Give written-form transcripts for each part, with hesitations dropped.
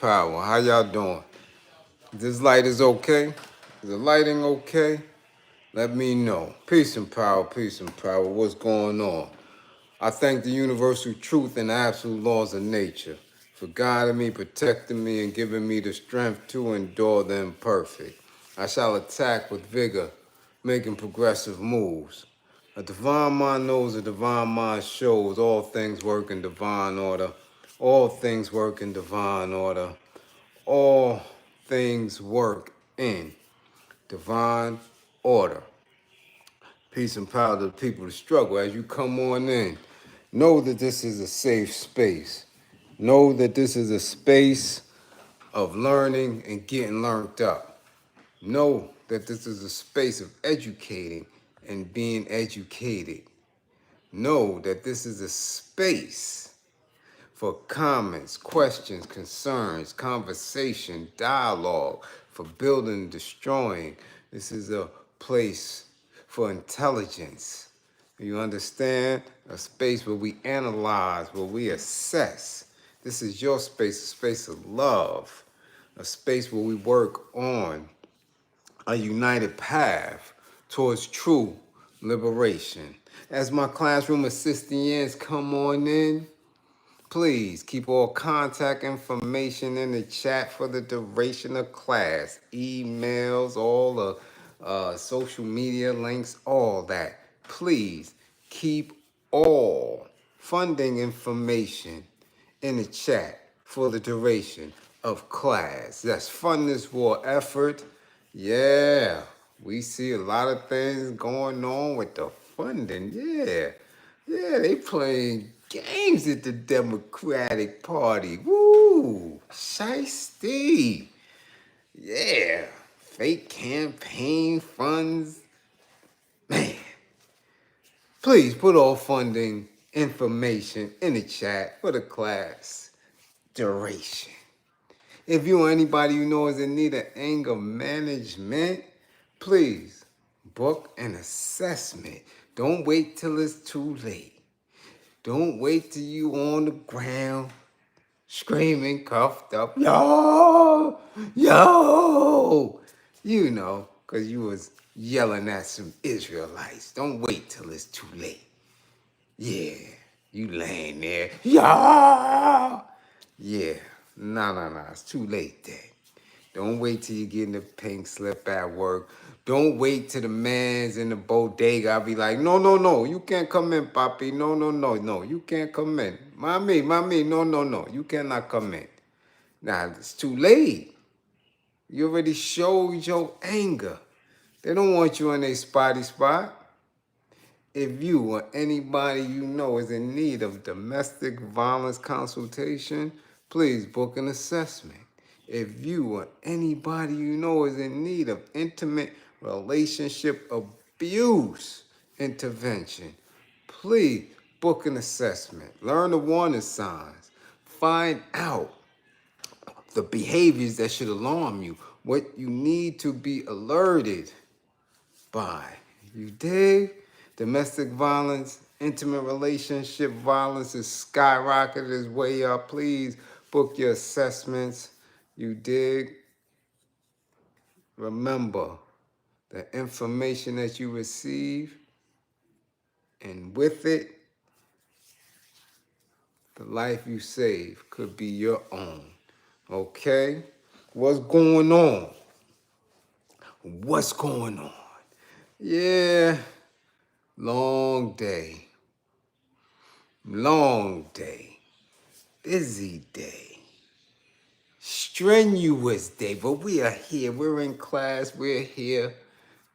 Power. How y'all doing? This light is okay? Is the lighting okay? Let me know. Peace and power, peace and power. What's going on? I thank the universal truth and absolute laws of nature for guiding me, protecting me, and giving me the strength to endure the imperfect. I shall attack with vigor, making progressive moves. A divine mind knows, a divine mind shows. All things work in divine order. All things work in divine order. All things work in divine order. Peace and power to the people to struggle. As you come on in, know that this is a safe space. Know that this is a space of learning and getting learned up. Know that this is a space of educating and being educated. Know that this is a space for comments, questions, concerns, conversation, dialogue, for building and destroying. This is a place for intelligence. You understand? A space where we analyze, where we assess. This is your space, a space of love, a space where we work on a united path towards true liberation. As my classroom assistants come on in, please keep all contact information in the chat for the duration of class. Emails, all the social media links, all that. Please keep all funding information in the chat for the duration of class. That's Funders War Effort. Yeah, we see a lot of things going on with the funding. Yeah, they playing games at the Democratic Party. Woo! Shiesty. Yeah. Fake campaign funds. Man. Please put all funding information in the chat for the class duration. If you or anybody you know is in need of anger management, please book an assessment. Don't wait till it's too late. Don't wait till you on the ground, screaming, cuffed up, yo, yo. You know, because you was yelling at some Israelites. Don't wait till it's too late. Yeah, you laying there, yeah. Yeah, no, it's too late then. Don't wait till you get in the pink slip at work. Don't wait till the man's in the bodega. I'll be like, no, you can't come in, papi. No, you can't come in. Mommy, no, you cannot come in. Now, it's too late. You already showed your anger. They don't want you in a spotty spot. If you or anybody you know is in need of domestic violence consultation, please book an assessment. If you or anybody you know is in need of intimate relationship abuse intervention, please book an assessment. Learn the warning signs. Find out the behaviors that should alarm you, what you need to be alerted by. You dig? Domestic violence, intimate relationship violence is skyrocketed, is way up. Please book your assessments. You dig? Remember, the information that you receive, and with it, the life you save could be your own. Okay? What's going on? What's going on? Yeah, long day, busy day, strenuous day, but we are here. We're in class. We're here.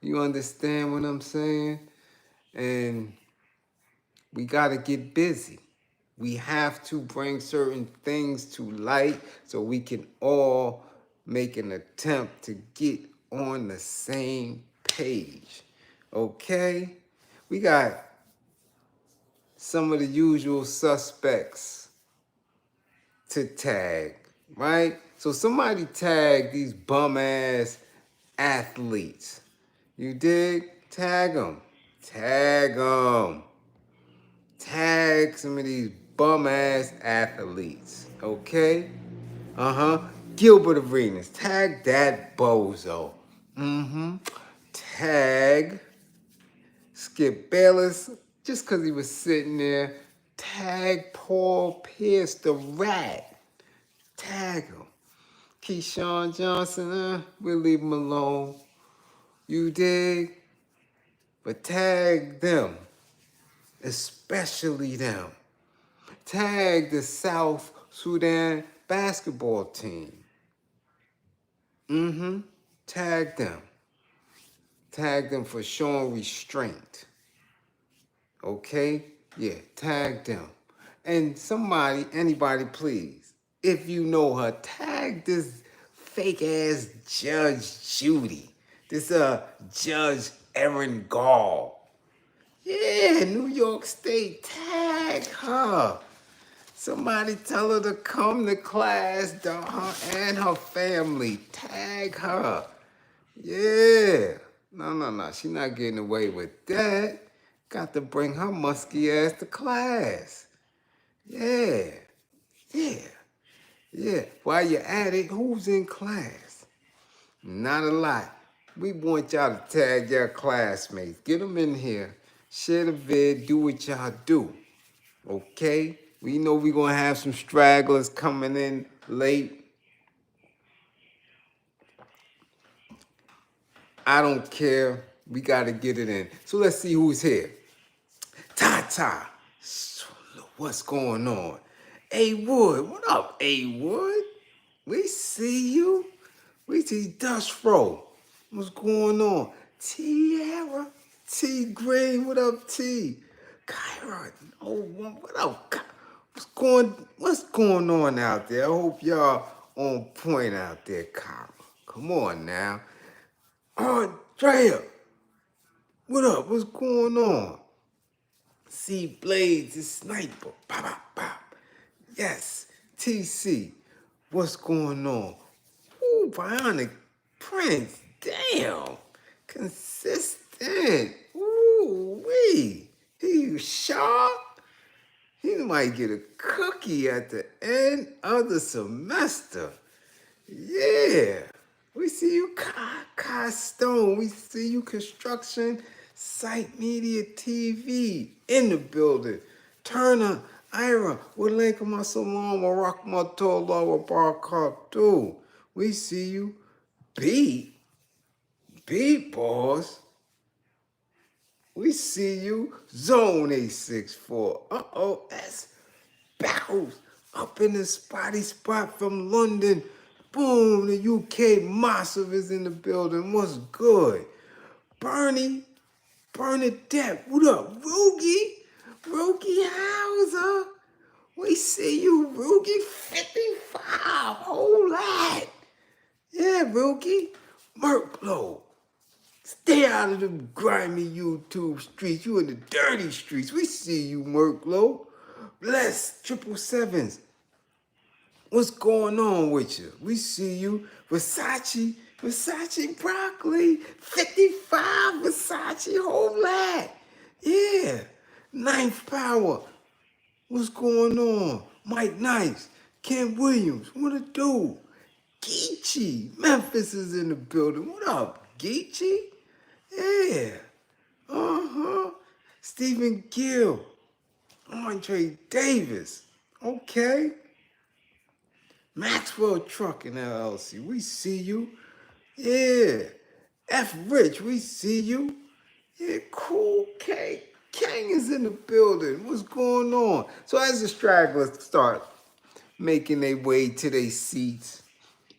You understand what I'm saying? And we got to get busy. We have to bring certain things to light so we can all make an attempt to get on the same page. Okay? We got some of the usual suspects to tag, right? So somebody tag these bum-ass athletes. You dig? Tag them. Tag them. Tag some of these bum-ass athletes, okay? Gilbert Arenas, tag that bozo. Tag Skip Bayless, just because he was sitting there. Tag Paul Pierce, the rat. Tag him. Keyshawn Johnson, we'll leave him alone. You dig? But tag them, especially them. Tag the South Sudan basketball team. Tag them. Tag them for showing restraint. Okay? Yeah, tag them. And somebody, anybody, please, if you know her, tag this fake ass Judge Judy. This Judge Erin Gall. Yeah, New York State, tag her. Somebody tell her to come to class, her and her family. Tag her. Yeah. No. She not getting away with that. Got to bring her musky ass to class. Yeah. While you're at it, who's in class? Not a lot. We want y'all to tag your classmates. Get them in here. Share the vid. Do what y'all do. Okay? We know we're going to have some stragglers coming in late. I don't care. We got to get it in. So let's see who's here. Tata. What's going on? A Wood. What up, A Wood? We see you. We see Dust Row. What's going on? Tiara. T Green. What up, T? Kyra. Oh, what up? What's going on out there? I hope y'all on point out there, Kyra. Come on now. Andrea. What up? What's going on? See Bliz, the sniper. Pop, pop, pop. Yes. TC. What's going on? Ooh, Bionic Prince. Damn. Consistent. Ooh, wee. He sharp. He might get a cookie at the end of the semester. Yeah. We see you, Kai Stone. We see you, Construction Site Media TV in the building. Turner, Ira, Walenka Masalama, Rahmatola, Barakatu. We see you. Beat Boss. We see you. Zone 864. S. Battles up in the spotty spot from London. Boom, the UK Massive is in the building. What's good? Bernadette, what up? Roogie Hauser. We see you, Roogie. 55, whole lot. Yeah, Roogie. Merklow. Stay out of the grimy YouTube streets. You in the dirty streets. We see you, Merklow. Bless 777s. What's going on with you? We see you. Versace Broccoli. 55 Versace whole lot. Yeah. Ninth Power. What's going on? Mike Nice. Ken Williams. What it do? Geechee. Memphis is in the building. What up, Geechee? Yeah. Stephen Gill. Andre Davis. Okay. Maxwell Trucking LLC, we see you. Yeah. F. Rich, we see you. Yeah, Cool K. King is in the building. What's going on? So as the stragglers start making their way to their seats,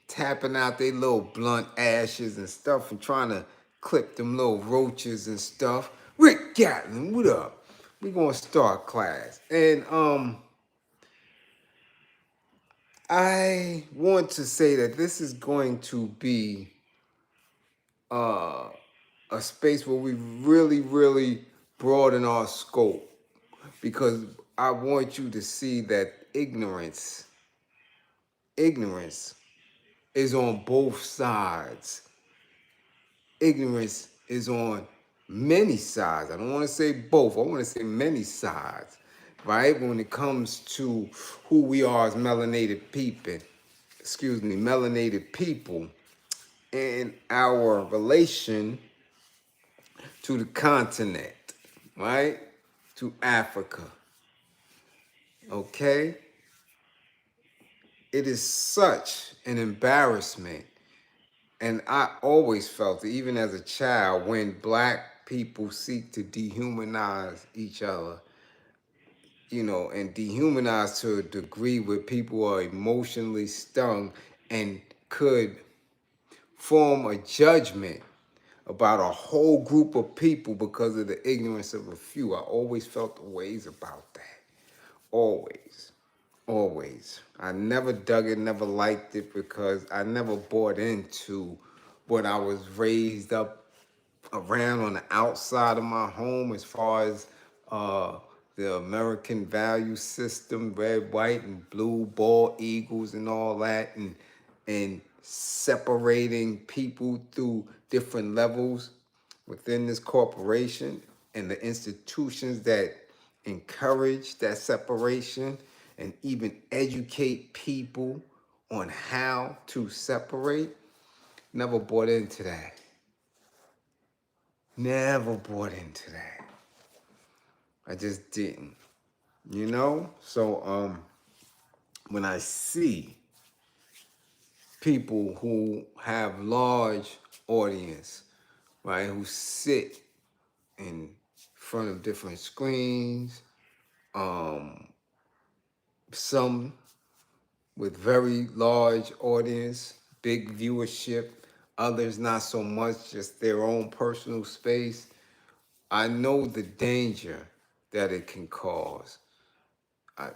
tapping out their little blunt ashes and stuff and trying to clip them little roaches and stuff. Rick Gatlin, what up? We're going to start class. And I want to say that this is going to be a space where we really broaden our scope, because I want you to see that ignorance is on both sides. Ignorance is on many sides. I don't want to say both. I want to say many sides, right? When it comes to who we are as melanated people. melanated people and our relation to the continent, right? To Africa, okay? It is such an embarrassment. And I always felt it, even as a child, when black people seek to dehumanize each other, and dehumanize to a degree where people are emotionally stung and could form a judgment about a whole group of people because of the ignorance of a few. I always felt ways about that. Always. Always. I never dug it, never liked it because I never bought into what I was raised up around on the outside of my home as far as the American value system, red, white, and blue, bald eagles and all that, and separating people through different levels within this corporation and the institutions that encourage that separation and even educate people on how to separate. Never bought into that. Never bought into that. I just didn't. So when I see people who have large audience, right, who sit in front of different screens, some with very large audience, big viewership, others not so much, just their own personal space, I know the danger that it can cause. And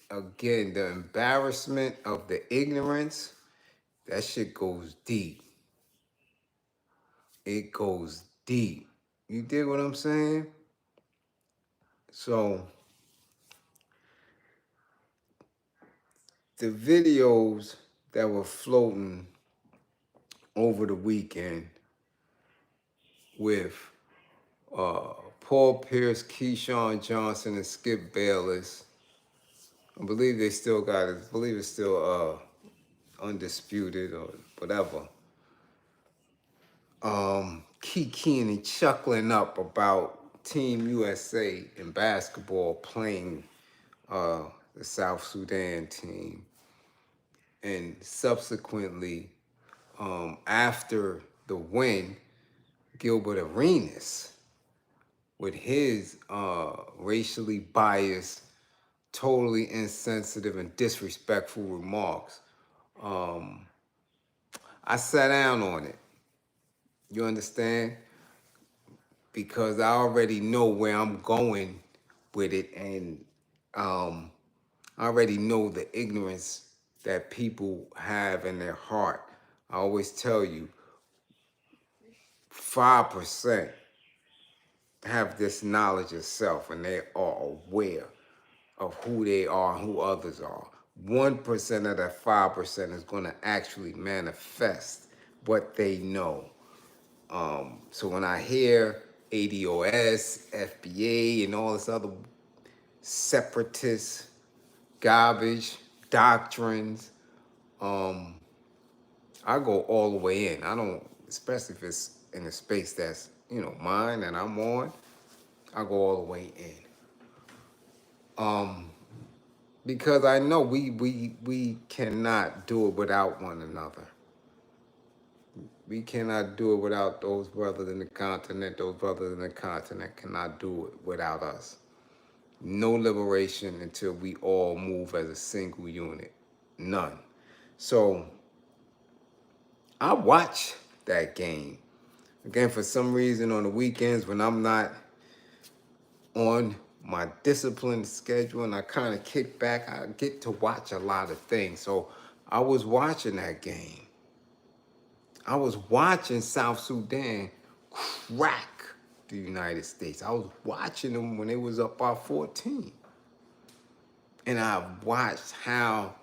again, the embarrassment of the ignorance, that shit goes deep. It goes deep. You dig what I'm saying? So the videos that were floating over the weekend with Paul Pierce, Keyshawn Johnson, and Skip Bayless, I believe they still got it. I believe it's still undisputed or whatever. Kikiing and chuckling up about Team USA in basketball playing the South Sudan team. And subsequently, after the win, Gilbert Arenas, with his racially biased, totally insensitive and disrespectful remarks, I sat down on it. You understand? Because I already know where I'm going with it, and I already know the ignorance that people have in their heart. I always tell you, 5% have this knowledge of self, and they are aware of who they are and who others are. 1% of that 5% is going to actually manifest what they know. So when I hear ADOS, FBA, and all this other separatist garbage, doctrines, I go all the way in. I don't, especially if it's in a space that's, mine and I'm on, I go all the way in. Because I know we cannot do it without one another. We cannot do it without those brothers in the continent. Those brothers in the continent cannot do it without us. No liberation until we all move as a single unit. None. So I watch that game. Again, for some reason on the weekends when I'm not on my disciplined schedule and I kind of kick back, I get to watch a lot of things. So I was watching that game. I was watching South Sudan crack the United States. I was watching them when they was up by 14. And I watched how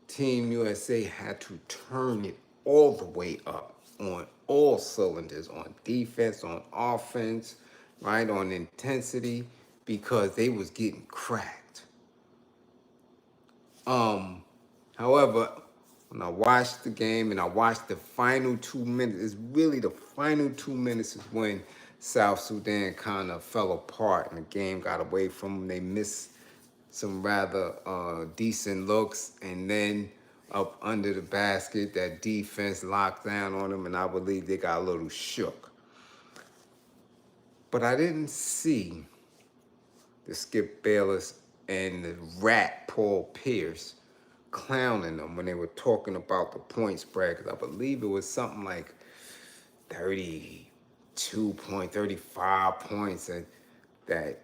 Team USA had to turn it all the way up on all cylinders, on defense, on offense, right, on intensity, because they was getting cracked. However, when I watched the game and I watched the final 2 minutes, it's really the final 2 minutes is when South Sudan kind of fell apart and the game got away from them. They missed some rather decent looks, and then up under the basket, that defense locked down on them, and I believe they got a little shook. But I didn't see the Skip Bayless and the rat Paul Pierce clowning them when they were talking about the point spread, because I believe it was something like 32.35 points that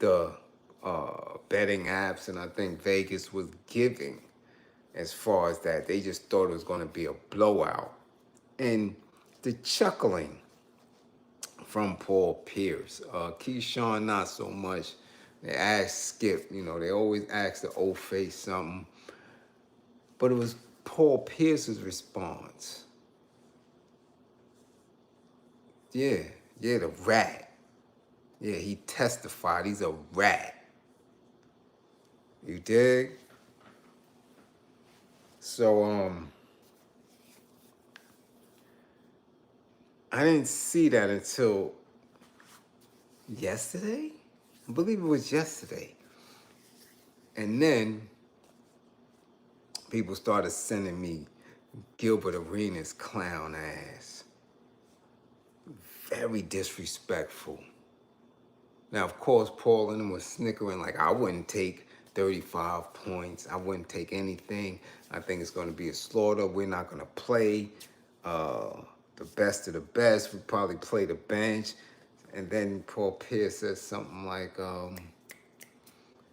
the betting apps and I think Vegas was giving as far as that. They just thought it was going to be a blowout. And the chuckling from Paul Pierce, Keyshawn not so much. They asked Skip, they always ask the old face something. But it was Paul Pierce's response. Yeah, the rat. Yeah, he testified he's a rat. You dig? So, I didn't see that until yesterday? I believe it was yesterday. And then people started sending me Gilbert Arenas' clown ass. Very disrespectful. Now, of course, Paul and them was snickering like, I wouldn't take 35 points. I wouldn't take anything. I think it's going to be a slaughter. We're not going to play the best of the best. We'll probably play the bench. And then Paul Pierce says something like, oh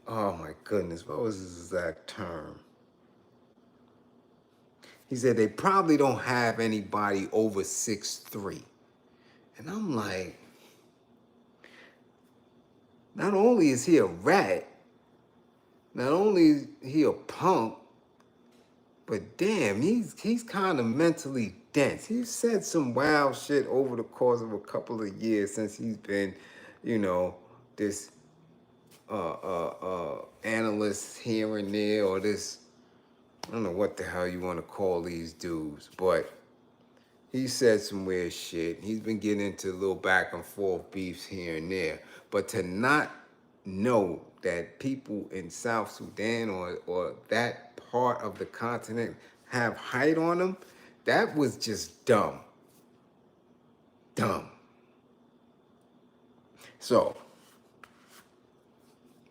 my goodness, what was his exact term? He said they probably don't have anybody over 6'3". And I'm like, not only is he a rat, not only is he a punk, but damn, he's kind of mentally dense. He's said some wild shit over the course of a couple of years since he's been, this analyst here and there, or this, I don't know what the hell you want to call these dudes, but he said some weird shit. He's been getting into little back and forth beefs here and there. But to not know that people in South Sudan or that part of the continent have height on them, that was just dumb. Dumb. So,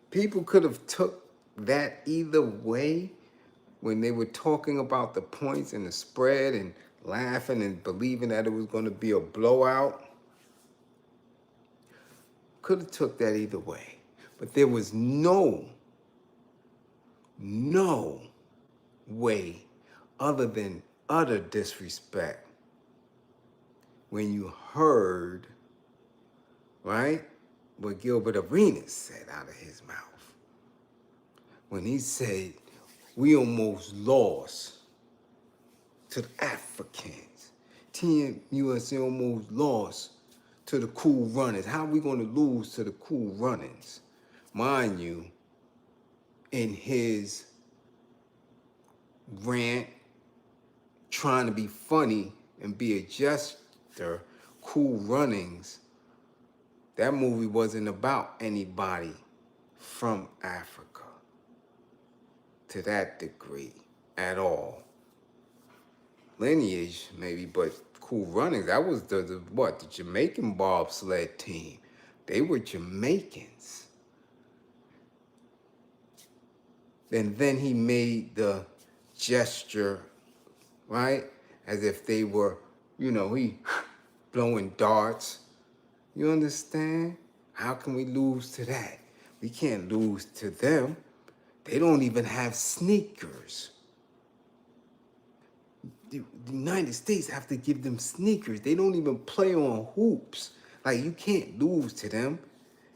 people could have took that either way when they were talking about the points and the spread and laughing and believing that it was going to be a blowout. Could have took that either way. But there was no way other than utter disrespect when you heard, right, what Gilbert Arenas said out of his mouth. When he said, we almost lost to the Africans. Team USA almost lost to the Cool Runnings. How are we going to lose to the Cool Runnings? Mind you, in his rant, trying to be funny and be a jester, Cool Runnings, that movie wasn't about anybody from Africa to that degree at all. Lineage, maybe, but Cool Runnings, that was the Jamaican bobsled team. They were Jamaicans. And then he made the gesture, right? As if they were, he blowing darts. You understand? How can we lose to that? We can't lose to them. They don't even have sneakers. The United States have to give them sneakers. They don't even play on hoops. Like, you can't lose to them.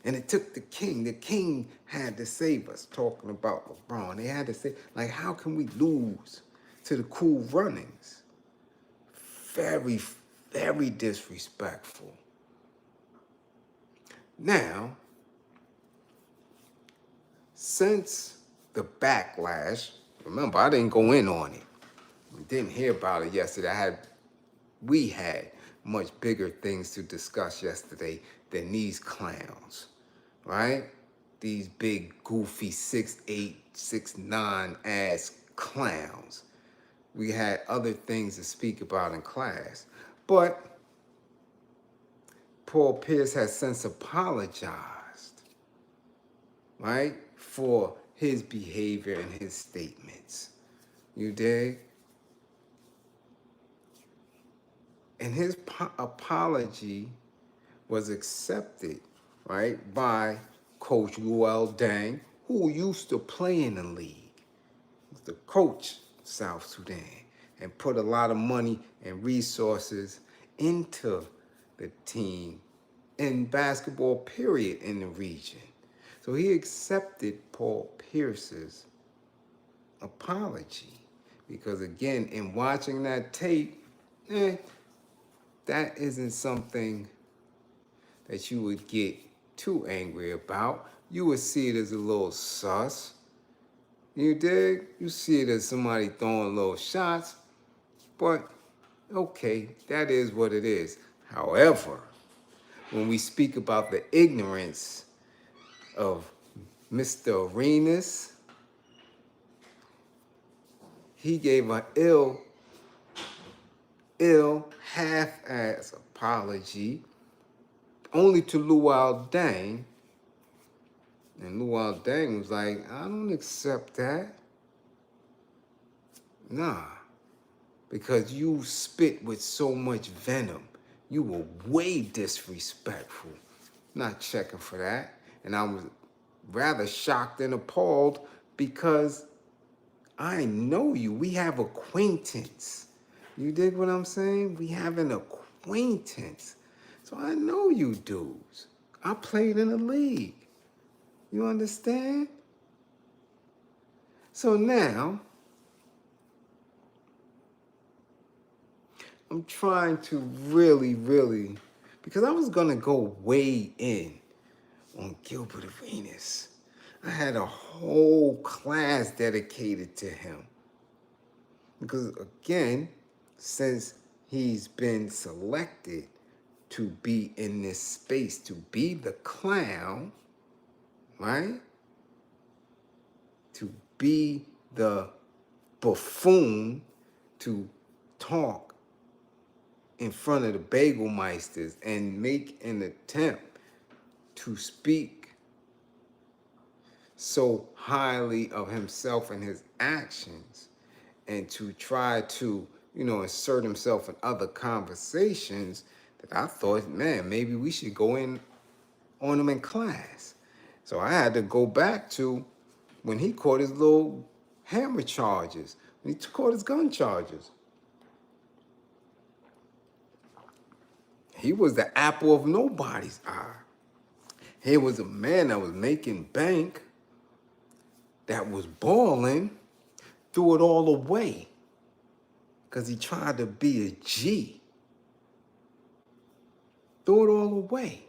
And it took the king. The king had to save us, talking about LeBron. They had to say, like, how can we lose to the Cool Runnings? Very, very disrespectful. Now, since the backlash. Remember, I didn't go in on it. We didn't hear about it yesterday. We had much bigger things to discuss yesterday than these clowns, right? These big, goofy 6'8", 6'9" ass clowns. We had other things to speak about in class. But Paul Pierce has since apologized, right, for his behavior and his statements. You dig? And his apology was accepted, right, by Coach Luol Deng, who used to play in the league. He was the coach of South Sudan and put a lot of money and resources into the team in basketball, period, in the region. So he accepted Paul Pierce's apology because, again, in watching that tape, that isn't something that you would get too angry about. You would see it as a little sus. You dig? You see it as somebody throwing little shots. But, okay, that is what it is. However, when we speak about the ignorance of Mr. Arenas, he gave an ill half-ass apology only to Luol Deng. And Luol Deng was like, I don't accept that. Nah. Because you spit with so much venom. You were way disrespectful. Not checking for that. And I was rather shocked and appalled because I know you. We have acquaintance. You dig what I'm saying? We have an acquaintance. So I know you dudes. I played in the league. You understand? So now, I'm trying to really, because I was going to go way in on Gilbert Arenas. I had a whole class dedicated to him. Because again, since he's been selected to be in this space, to be the clown, right? To be the buffoon, to talk in front of the Bagelmeisters and make an attempt to speak so highly of himself and his actions, and to try to, insert himself in other conversations, that I thought, man, maybe we should go in on him in class. So I had to go back to when he caught his little hammer charges, when he caught his gun charges. He was the apple of nobody's eye. He was a man that was making bank, that was balling, threw it all away because he tried to be a G. Threw it all away.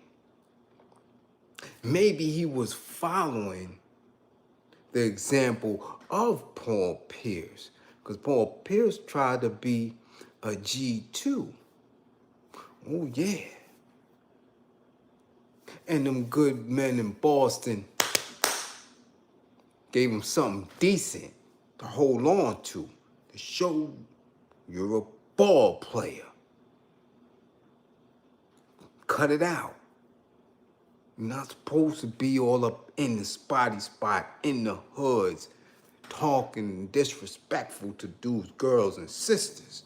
Maybe he was following the example of Paul Pierce, because Paul Pierce tried to be a G too. Oh yeah. And them good men in Boston gave him something decent to hold on to show you're a ball player. Cut it out. You're not supposed to be all up in the spotty spot, in the hoods, talking disrespectful to dudes, girls, and sisters.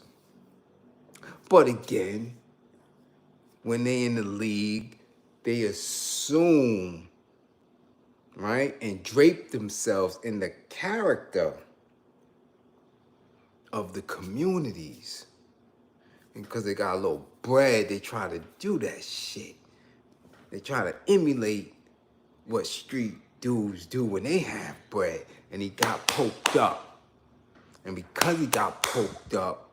But again, when they in the league, they assume, right, and drape themselves in the character of the communities. And because they got a little bread, they try to do that shit. They try to emulate what street dudes do when they have bread. And he got poked up. And because he got poked up,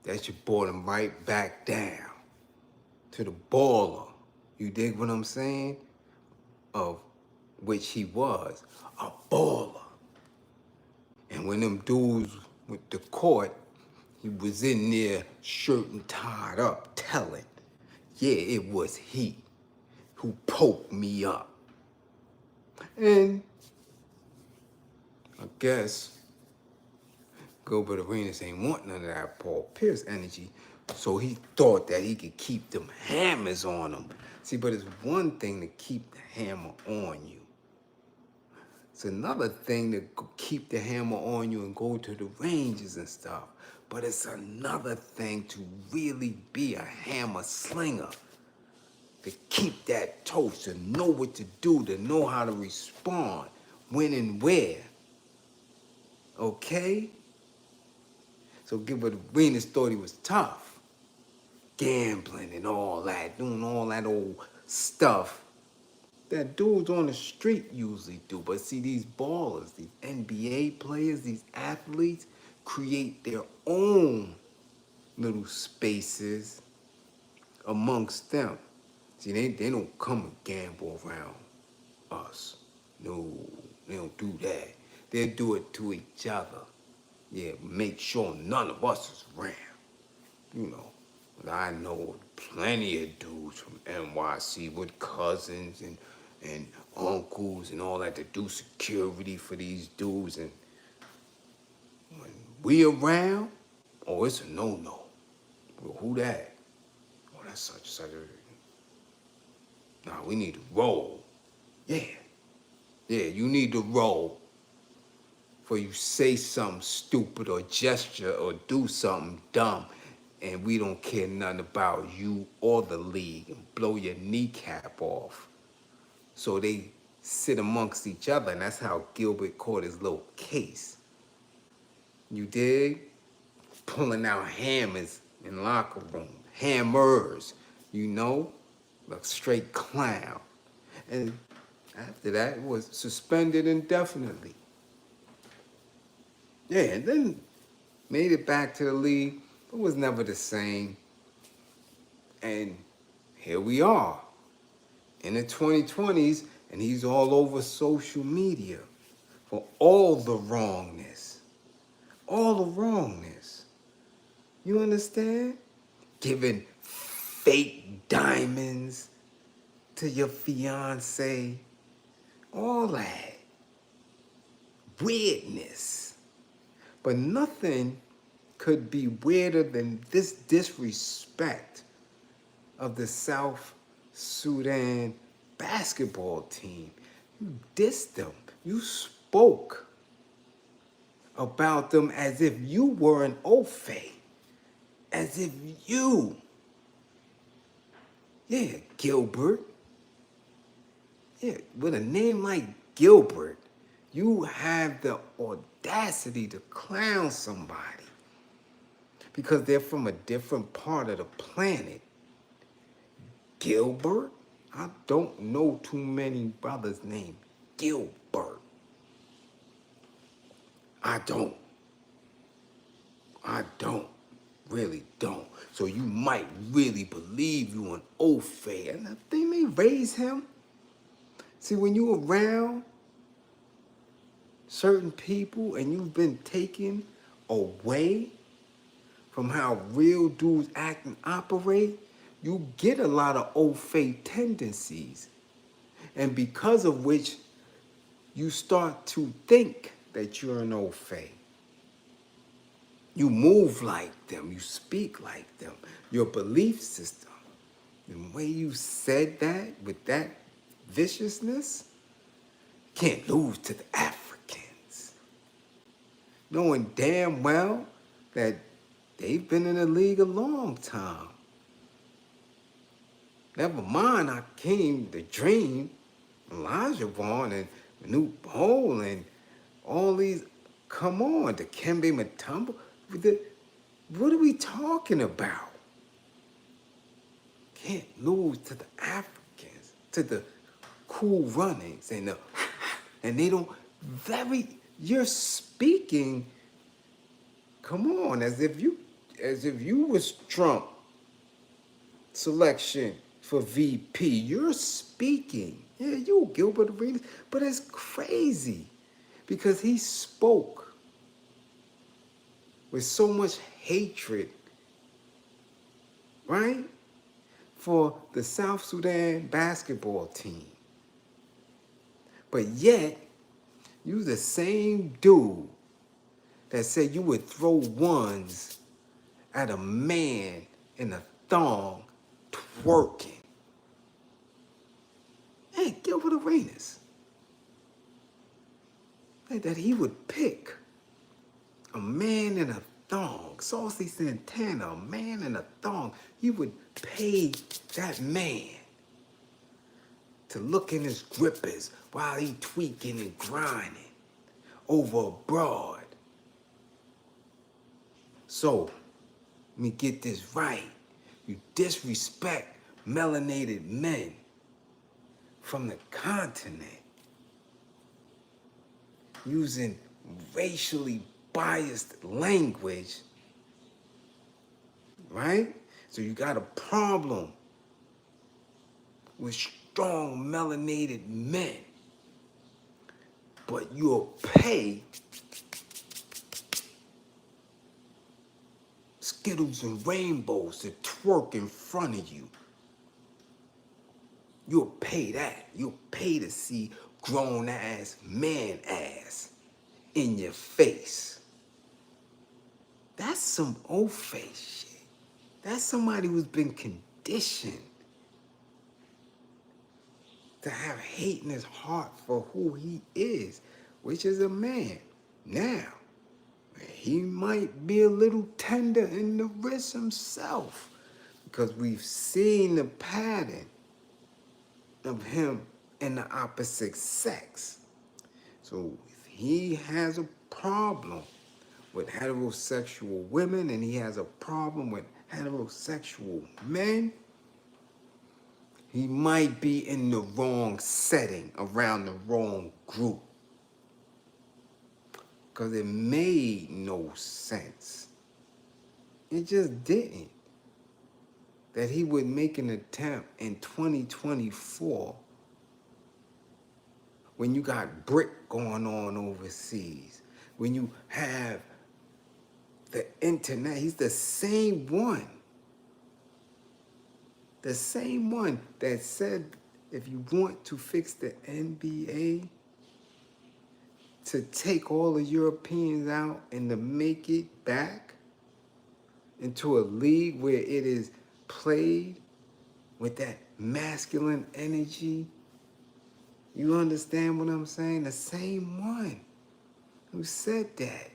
that should brought him right back down to the baller. You dig what I'm saying? Of which he was, a baller. And when them dudes went to court, he was in there shirt and tied up telling, yeah, it was he who poked me up. And I guess Gilbert Arenas ain't want none of that Paul Pierce energy, so he thought that he could keep them hammers on him. See, but it's one thing to keep the hammer on you. It's another thing to keep the hammer on you and go to the ranges and stuff. But it's another thing to really be a hammer slinger, to keep that toast, to know what to do, to know how to respond, when and where. Okay? So Gilbert Arenas thought he was tough. Gambling and all that, doing all that old stuff that dudes on the street usually do. But see, these ballers, these NBA players, these athletes, create their own little spaces amongst them. See, they don't come and gamble around us. No, they don't do that. They'll do it to each other. Yeah, make sure none of us is around. You know, but I know plenty of dudes from NYC with cousins and uncles and all that to do security for these dudes. And when we around, oh, it's a no-no. Well, who that? Oh, that's such a... Nah, we need to roll. Yeah, you need to roll. For you say something stupid or gesture or do something dumb, and we don't care nothing about you or the league and blow your kneecap off. So they sit amongst each other, and that's how Gilbert caught his little case. You dig? Pulling out hammers in locker room. Hammers, you know? Like straight clown. And after that, it was suspended indefinitely. Yeah, and then made it back to the league, but was never the same. And here we are in the 2020s, and he's all over social media for all the wrongness. All the wrongness. You understand? Giving fake diamonds to your fiance. All that. Weirdness. But nothing could be weirder than this disrespect of the South Sudan basketball team. You dissed them. You spoke about them as if you were an Ofe. As if you, yeah, Gilbert. Yeah, with a name like Gilbert, you have the audacity to clown somebody because they're from a different part of the planet. Gilbert? I don't know too many brothers named Gilbert. I don't. Really don't. So you might really believe you an Ofe. And I think they raise him. See, when you around certain people and you've been taken away from how real dudes act and operate, you get a lot of Ofe tendencies. And because of which, you start to think that you're an Ofe. You move like them, you speak like them, your belief system. The way you said that with that viciousness, can't lose to the Africans. Knowing damn well that they've been in the league a long time. Never mind, I came to dream, Elijah Vaughn and Manute Bol and all these, come on, the Kembe Mutombo. What are we talking about? Can't lose to the Africans, to the cool runnings and they don't you're speaking, come on, as if you was Trump selection for VP. You're speaking. Yeah, you Gilbert Arenas. But it's crazy because he spoke with so much hatred, right? For the South Sudan basketball team. But yet, you the same dude that said you would throw ones at a man in a thong twerking. Hey, Gilbert Arenas. That he would pick a man in a thong, Saucy Santana, a man in a thong. He would pay that man to look in his grippers while he tweaking and grinding over a broad. So, let me get this right. You disrespect melanated men from the continent using racially biased language, right? So you got a problem with strong melanated men, but you'll pay Skittles and Rainbows to twerk in front of you. You'll pay that. You'll pay to see grown ass man ass in your face. That's some old face shit. That's somebody who's been conditioned to have hate in his heart for who he is, which is a man. Now, he might be a little tender in the wrist himself because we've seen the pattern of him and the opposite sex. So if he has a problem with heterosexual women and he has a problem with heterosexual men, he might be in the wrong setting around the wrong group. Because it made no sense. It just didn't. That he would make an attempt in 2024 when you got brick going on overseas, when you have the internet. He's the same one. The same one that said if you want to fix the NBA, to take all the Europeans out and to make it back into a league where it is played with that masculine energy. You understand what I'm saying? The same one who said that.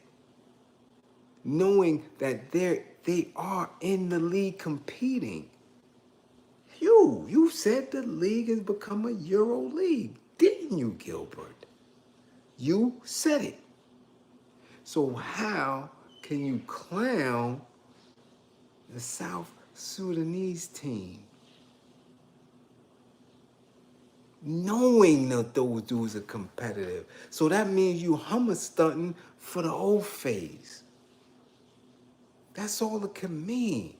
Knowing that they are in the league competing. You said the league has become a Euro league, didn't you, Gilbert? You said it. So how can you clown the South Sudanese team, knowing that those dudes are competitive? So that means you hummer stunting for the old phase. That's all it can mean.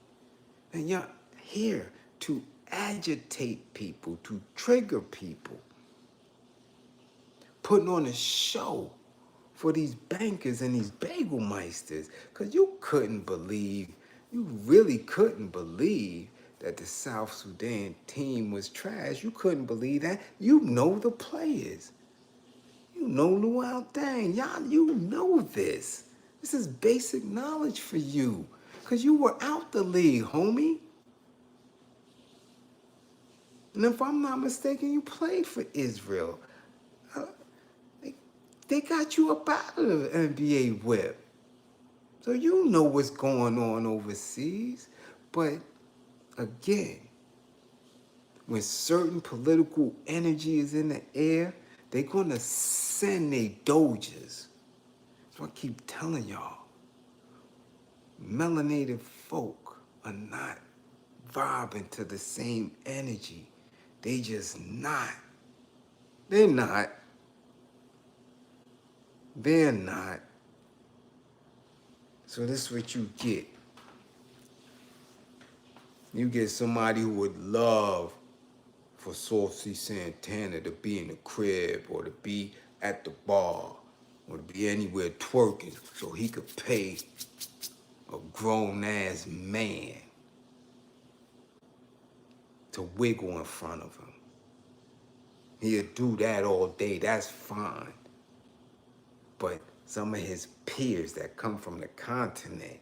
And you're here to agitate people, to trigger people, putting on a show for these bankers and these bagel meisters. Because you really couldn't believe that the South Sudan team was trash. You couldn't believe that. You know the players. You know Luau Dang. Y'all, you know this. This is basic knowledge for you. Because you were out the league, homie. And if I'm not mistaken, you played for Israel. They got you up out of the NBA whip. So you know what's going on overseas. But again, when certain political energy is in the air, they're going to send their doges. So I keep telling y'all, melanated folk are not vibing to the same energy. They just not. They're not. They're not. So this is what you get. You get somebody who would love for Saucy Santana to be in the crib or to be at the bar or to be anywhere twerking so he could pay a grown-ass man to wiggle in front of him. He'll do that all day, that's fine. But some of his peers that come from the continent,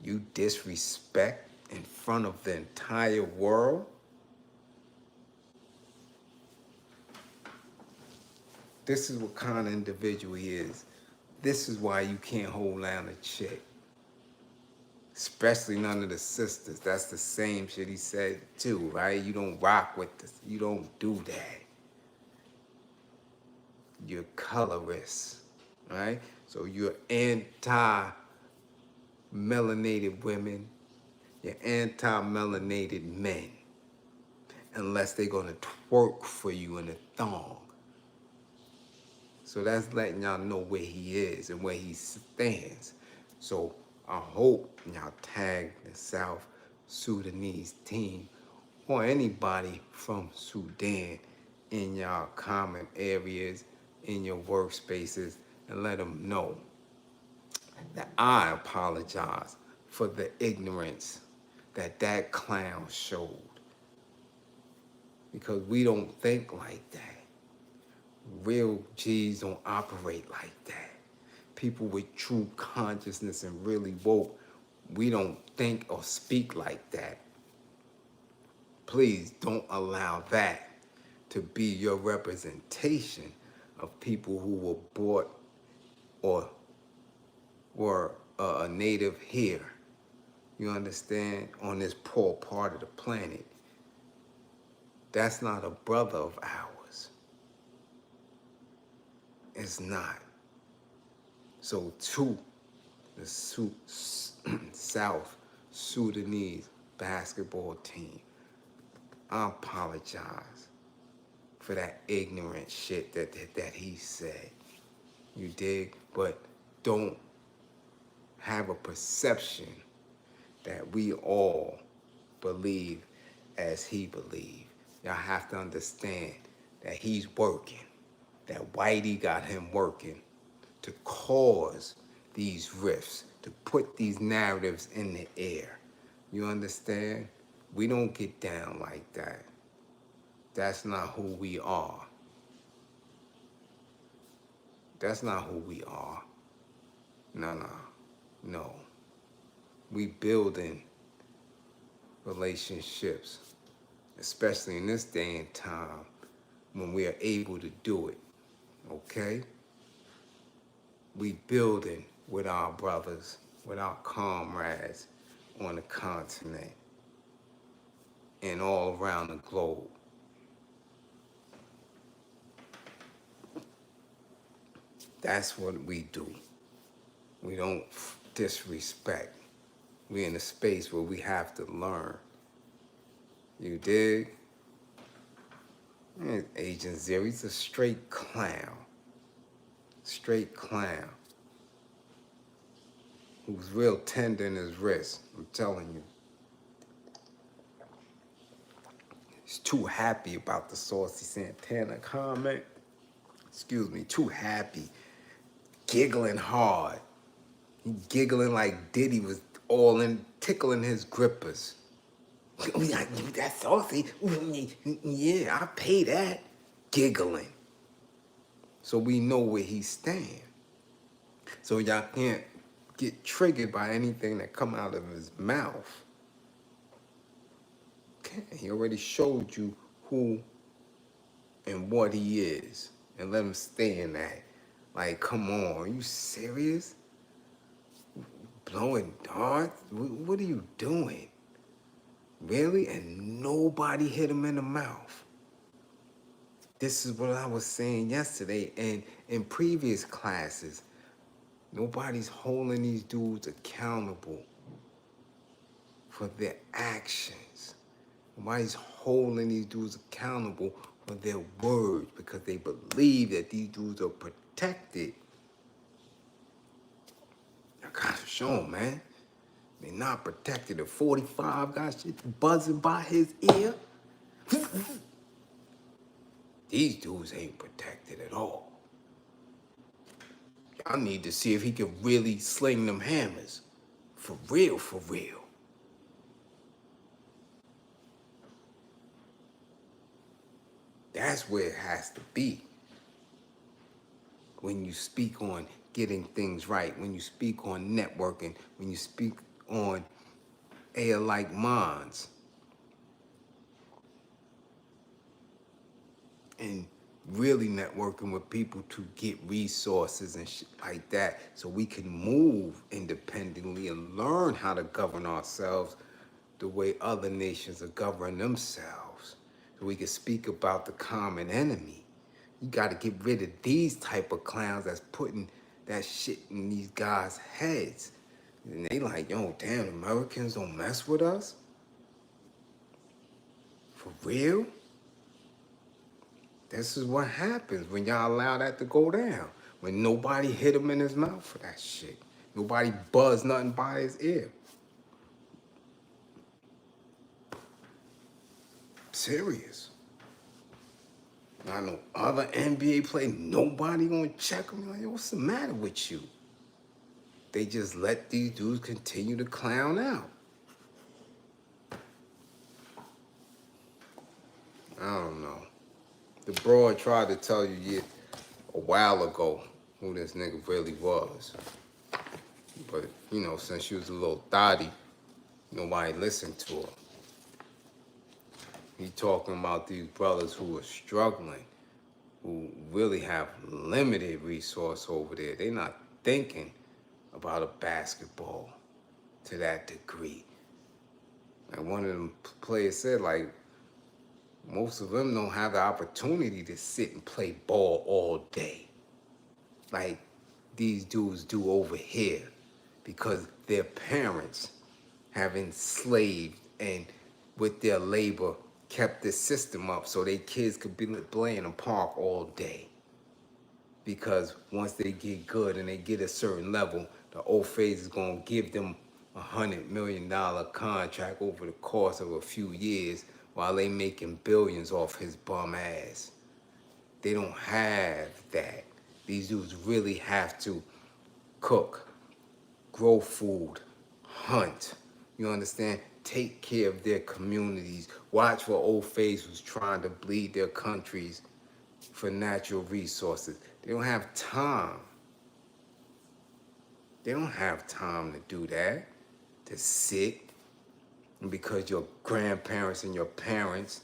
you disrespect in front of the entire world? This is what kind of individual he is. This is why you can't hold down a chick. Especially none of the sisters. That's the same shit he said too, right? You don't rock with this. You don't do that. You're colorist, right? So you're anti-melanated women. You're anti-melanated men. Unless they're gonna twerk for you in a thong. So that's letting y'all know where he is and where he stands. So I hope y'all tag the South Sudanese team or anybody from Sudan in y'all comment areas, in your workspaces, and let them know that I apologize for the ignorance that clown showed. Because we don't think like that. Real G's don't operate like that. People with true consciousness and really woke, we don't think or speak like that. Please don't allow that to be your representation of people who were brought or were a native here. You understand? On this poor part of the planet. That's not a brother of ours. It's not. So to the South Sudanese basketball team, I apologize for that ignorant shit that he said. You dig? But don't have a perception that we all believe as he believed. Y'all have to understand that he's working. That Whitey got him working to cause these rifts, to put these narratives in the air. You understand? We don't get down like that. That's not who we are. That's not who we are. No. We building relationships, especially in this day and time when we are able to do it. Okay? We building with our brothers, with our comrades on the continent and all around the globe. That's what we do. We don't disrespect. We're in a space where we have to learn. You dig? And Agent Zero, he's a straight clown. Straight clown. Who's real tender in his wrist, I'm telling you. He's too happy about the Saucy Santana comment. Excuse me, too happy. Giggling hard. He giggling like Diddy was all in, tickling his grippers. That's saucy. Yeah, I pay that. Giggling. So we know where he stands. So y'all can't get triggered by anything that come out of his mouth. Okay, he already showed you who and what he is. And let him stay in that. Like, come on, are you serious? Blowing darts? What are you doing? Really? And nobody hit him in the mouth. This is what I was saying yesterday and in previous classes. Nobody's holding these dudes accountable for their actions. Nobody's holding these dudes accountable for their words because they believe that these dudes are protected. I gotta show them, man. They're not protected. The 45 got shit buzzing by his ear. These dudes ain't protected at all. I need to see if he can really sling them hammers. For real, for real. That's where it has to be. When you speak on getting things right, when you speak on networking, when you speak on alike minds, and really networking with people to get resources and shit like that so we can move independently and learn how to govern ourselves the way other nations are governing themselves. So we can speak about the common enemy. You got to get rid of these type of clowns that's putting that shit in these guys' heads. And they like, yo, damn, Americans don't mess with us? For real? This is what happens when y'all allow that to go down. When nobody hit him in his mouth for that shit. Nobody buzzed nothing by his ear. Serious. I know other NBA players, nobody gonna check them. Like, what's the matter with you? They just let these dudes continue to clown out. I don't know. The broad tried to tell you a while ago who this nigga really was. But, you know, since she was a little thotty, nobody listened to her. He talking about these brothers who are struggling, who really have limited resource over there. They're not thinking about a basketball to that degree. And one of them players said, like, most of them don't have the opportunity to sit and play ball all day like these dudes do over here, because their parents have enslaved and with their labor kept this system up so their kids could be playing in the park all day. Because once they get good and they get a certain level, the old phase is gonna give them $100 million contract over the course of a few years while they making billions off his bum ass. They don't have that. These dudes really have to cook, grow food, hunt. You understand? Take care of their communities. Watch for old phase who's trying to bleed their countries for natural resources. They don't have time. They don't have time to do that, to sit. And because your grandparents and your parents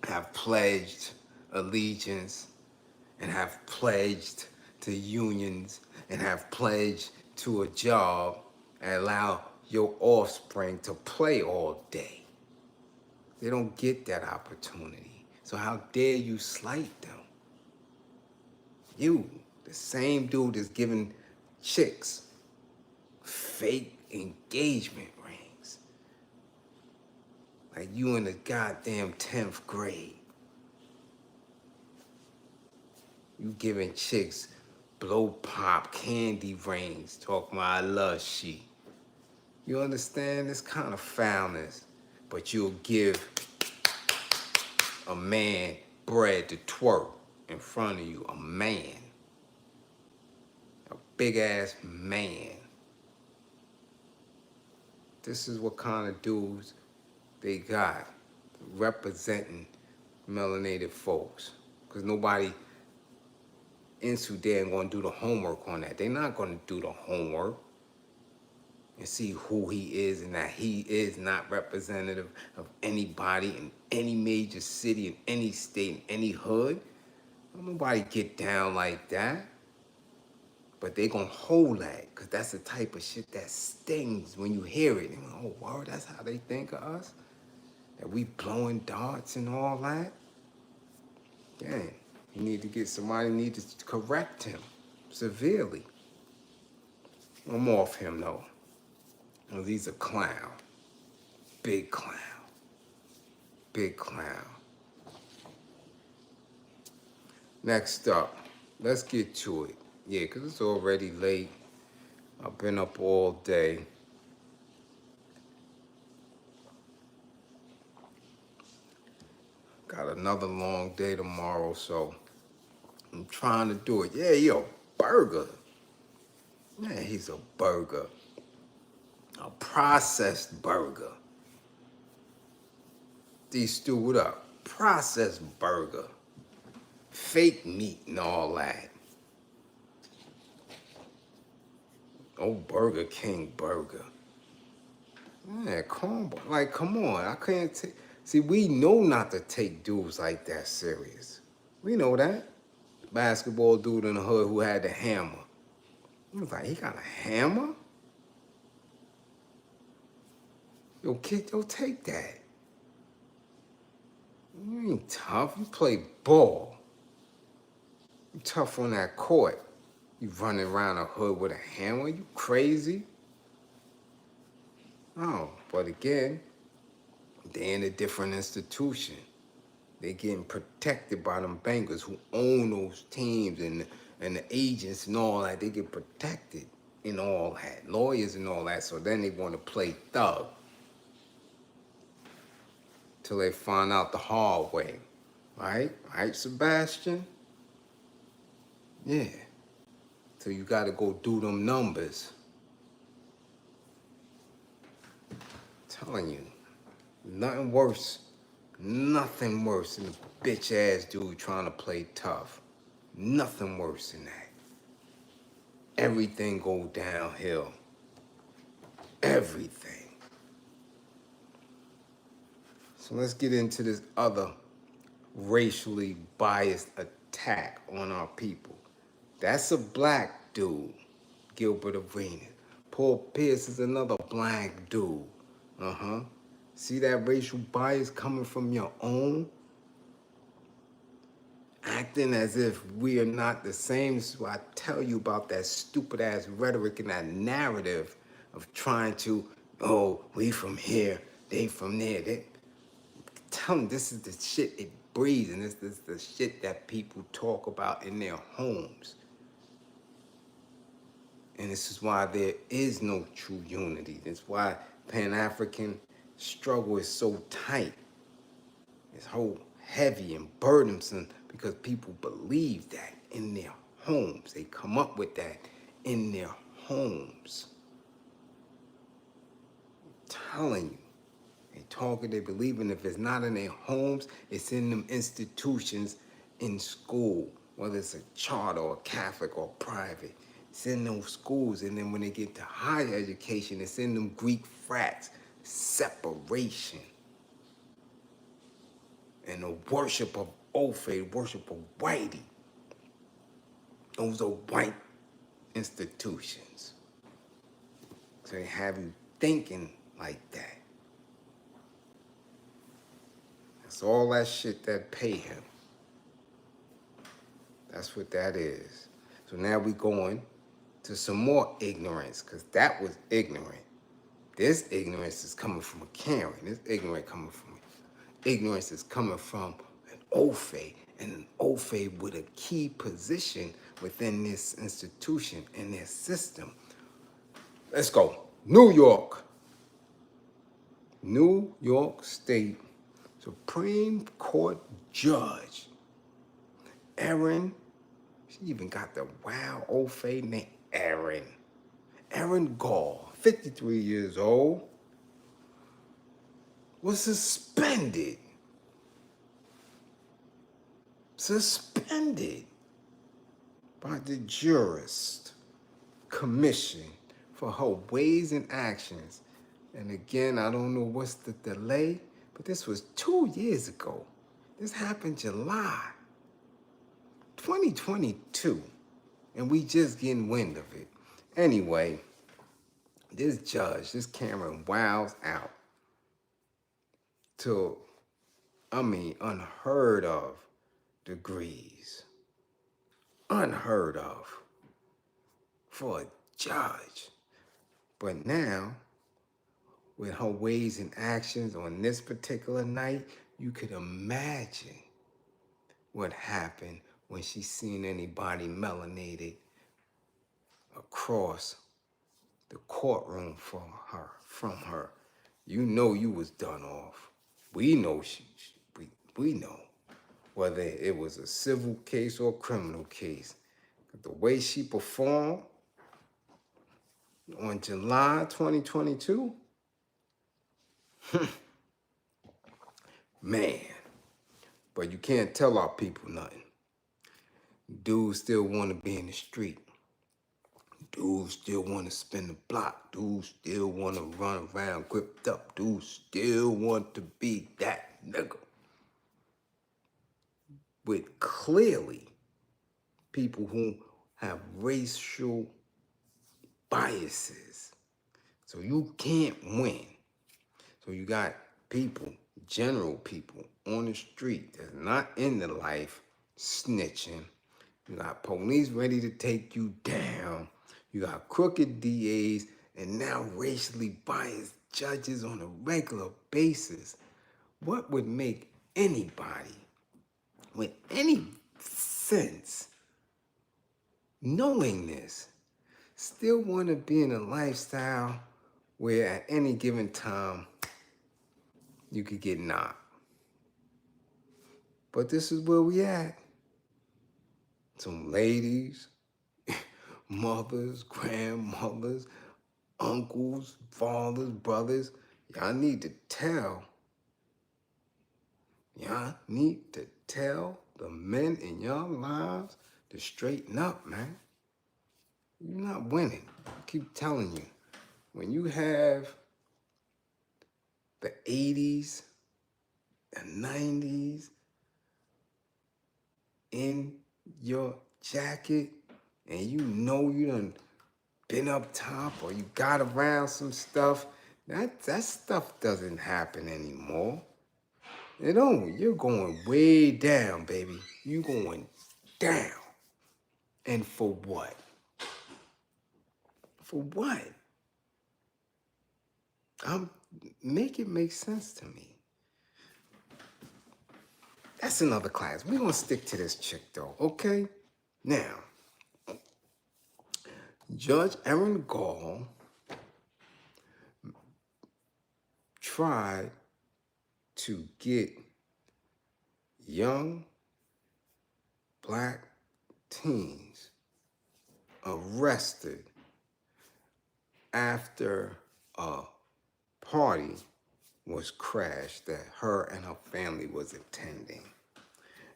have pledged allegiance and have pledged to unions and have pledged to a job and allow your offspring to play all day. They don't get that opportunity. So how dare you slight them? You, the same dude that's giving chicks fake engagement rings. Like you in the goddamn 10th grade. You giving chicks blow pop candy rings, talking about I love she. You understand this kind of foulness, but you'll give a man bread to twerk in front of you, a man. A big ass man. This is what kind of dudes they got representing melanated folks. Because nobody in Sudan gonna do the homework on that. They're not gonna do the homework and see who he is and that he is not representative of anybody in any major city, in any state, in any hood. Don't nobody get down like that. But they gonna hold that, because that's the type of shit that stings when you hear it. And, oh, word, that's how they think of us? That we blowing darts and all that? Dang, you need to get somebody, need to correct him severely. I'm off him though. Well, he's a clown. Big clown. Big clown. Next up, let's get to it. Yeah, because it's already late. I've been up all day. Got another long day tomorrow, so I'm trying to do it. Yeah, yo, burger. Yeah, he's a burger. A processed burger. These stew, what up? Processed burger. Fake meat and all that. Oh, Burger King burger. Yeah, cornball. Like, come on. I can't take. See, we know not to take dudes like that serious. We know that. Basketball dude in the hood who had the hammer. He was like, he got a hammer? Yo, kid, yo, take that. You ain't tough. You play ball. You tough on that court. You running around the hood with a hammer? You crazy? Oh, but again, they in a different institution. They getting protected by them bankers who own those teams and the agents and all that. They get protected in all that. Lawyers and all that. So then they want to play thug. Till they find out the hard way. Right? Right, Sebastian? Yeah. So you got to go do them numbers. I'm telling you, nothing worse than a bitch ass dude trying to play tough. Nothing worse than that. Everything go downhill. Everything. So let's get into this other racially biased attack on our people. That's a black dude, Gilbert Arenas. Paul Pierce is another black dude. See that racial bias coming from your own? Acting as if we are not the same. This is why I tell you about that stupid ass rhetoric and that narrative of trying to, oh, we from here, they from there. Tell them this is the shit it breathes, and this is the shit that people talk about in their homes. And this is why there is no true unity. That's why Pan-African struggle is so tight. It's so heavy and burdensome because people believe that in their homes. They come up with that in their homes. I'm telling you. They talking, they believing if it's not in their homes, it's in them institutions in school, whether it's a charter or Catholic or private. It's in those schools, and then when they get to higher education, it's in them Greek frats. Separation. And the worship of Ophe, worship of Whitey. Those are white institutions. So they have you thinking like that. That's all that shit that pay him. That's what that is. So now we going to some more ignorance, because that was ignorant. This ignorance is coming from a Karen. This ignorance is coming from an Ophe, and an Ophe with a key position within this institution and their system. Let's go. New York. New York State Supreme Court Judge Erin, she even got the wild Ophe name, Erin. Erin Gall, 53 years old, was suspended by the Jurist Commission for her ways and actions. And again, I don't know what's the delay, but this was 2 years ago. This happened July 2022, and we just getting wind of it. Anyway, this judge, this Cameron, wows out to, unheard of degrees. Unheard of for a judge. But now, with her ways and actions on this particular night, you could imagine what happened when she seen anybody melanated across the courtroom from her. You know you was done off. We know We know whether it was a civil case or a criminal case. The way she performed on July 2022, man. But you can't tell our people nothing. Dudes still want to be in the street. Dudes still want to spin the block. Dudes still want to run around gripped up. Dudes still want to be that nigga. With clearly people who have racial biases. So you can't win. So you got people, general people on the street that's not in the life snitching. You got police ready to take you down. You got crooked DAs and now racially biased judges on a regular basis. What would make anybody with any sense, knowing this, still want to be in a lifestyle where at any given time you could get knocked? But this is where we at. Some ladies, mothers, grandmothers, uncles, fathers, brothers, y'all need to tell the men in your lives to straighten up, man. You're not winning. I keep telling you, when you have the 80s and 90s in your jacket and you know you done been up top or you got around some stuff, that stuff doesn't happen anymore. It don't. You're going way down, baby. You're going down. And for what? For what? Make it make sense to me. That's another class. We're going to stick to this chick, though, okay? Now, Judge Aaron Gall tried to get young black teens arrested after a party was crashed that her and her family was attending.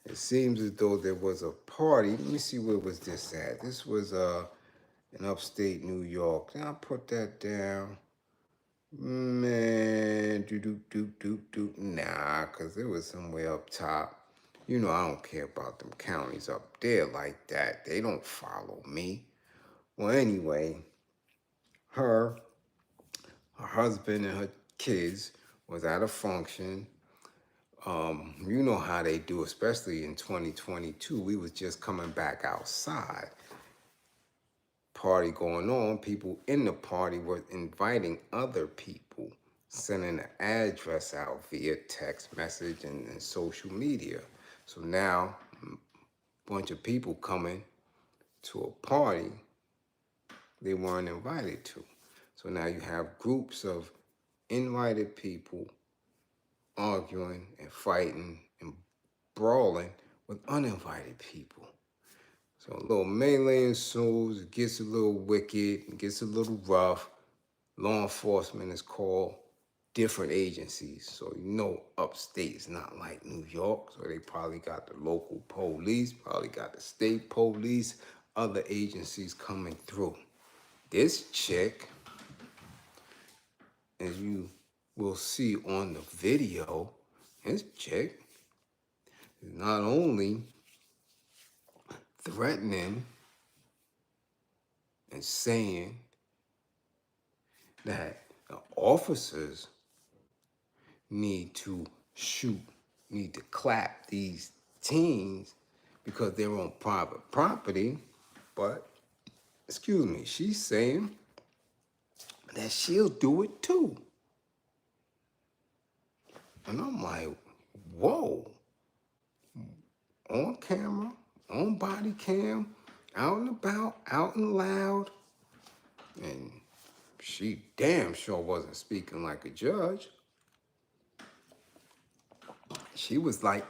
It seems as though there was a party. Let me see, where was this at? This was in upstate New York. Can I put that down? Man, nah, because it was somewhere up top. You know, I don't care about them counties up there like that. They don't follow me. Well, anyway, her husband and her kids was at a function. You know how they do, especially in 2022. We was just coming back outside. Party going on. People in the party were inviting other people, sending an address out via text message and social media. So now, a bunch of people coming to a party they weren't invited to. So now you have groups of invited people arguing and fighting and brawling with uninvited people. So a little melee ensues, it gets a little wicked, it gets a little rough. Law enforcement is called, different agencies. So you know upstate is not like New York. So they probably got the local police, probably got the state police, other agencies coming through. This chick, as you will see on the video, this chick is not only threatening and saying that the officers need to clap these teens because they're on private property, but, excuse me, she's saying that she'll do it too. And I'm like, whoa. On camera, on body cam, out and about, out and loud. And she damn sure wasn't speaking like a judge. She was like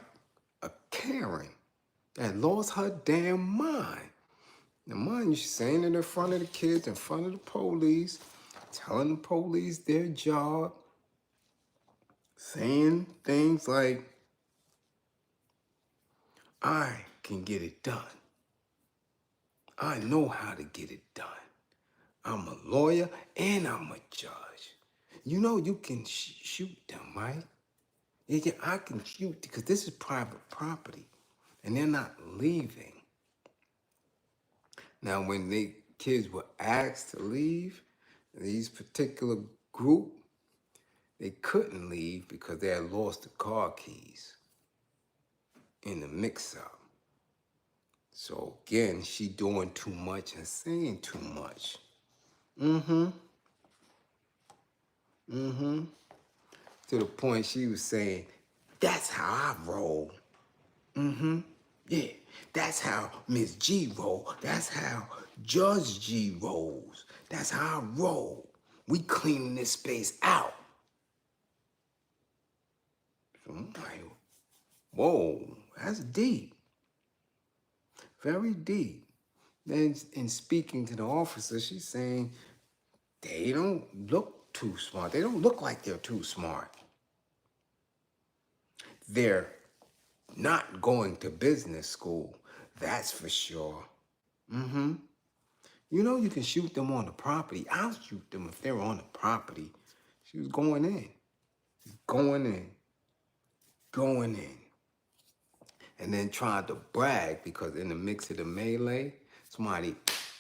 a Karen that lost her damn mind. Now, mind you, she's saying it in front of the kids, in front of the police, telling the police their job, saying things like, I can get it done. I know how to get it done. I'm a lawyer and I'm a judge. You know you can shoot them, right? Yeah, I can shoot because this is private property and they're not leaving. Now, when the kids were asked to leave, these particular group, they couldn't leave because they had lost the car keys in the mix-up. So again, she doing too much and saying too much. To the point she was saying, that's how I roll. Yeah, that's how Miss G roll. That's how Judge G rolls. That's how I roll. We cleaning this space out. So I'm like, whoa, that's deep. Very deep. Then in speaking to the officer, she's saying they don't look too smart. They don't look like they're too smart. They're not going to business school, that's for sure. You know you can shoot them on the property. I'll shoot them if they're on the property. She was going in, going in, going in. And then tried to brag because in the mix of the melee, somebody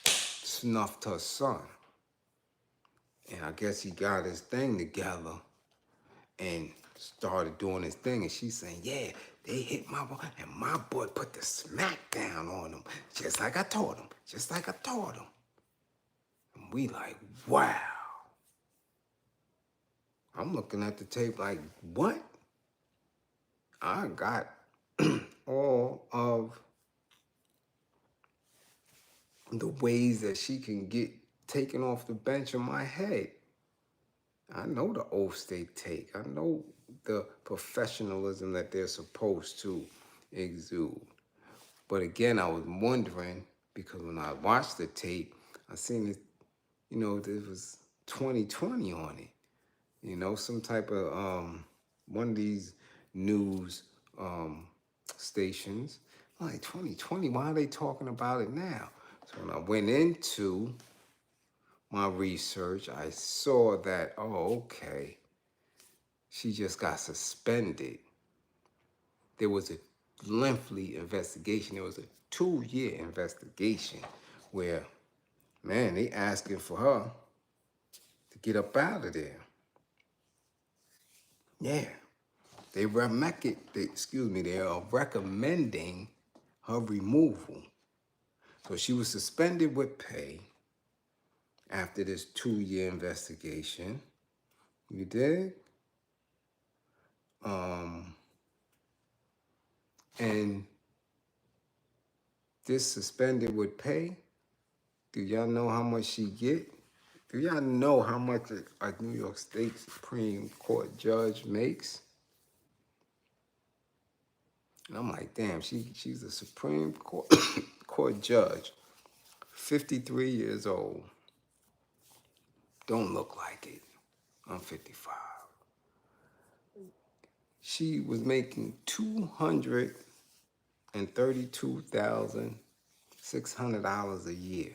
snuffed her son. And I guess he got his thing together and started doing his thing. And she's saying, yeah, they hit my boy. And my boy put the smack down on him, just like I taught him, just like I taught him. And we like, wow. I'm looking at the tape like, what? I got all of the ways that she can get taken off the bench in my head. I know the oaths they take. I know the professionalism that they're supposed to exude. But again, I was wondering, because when I watched the tape, I seen it, you know, there was 2020 on it. You know, some type of, one of these news stations. I'm like, 2020, why are they talking about it now? So when I went into my research, I saw that, oh, okay, she just got suspended. There was a lengthy investigation. There was a 2-year investigation where, man, they asking for her to get up out of there. Yeah, they are recommending her removal. So she was suspended with pay after this 2-year investigation. You dig? And this suspended with pay, do y'all know how much she get? Do y'all know how much a New York State Supreme Court judge makes? And I'm like, damn, she's a Supreme Court court judge, 53 years old. Don't look like it. I'm 55. She was making $232,600 a year.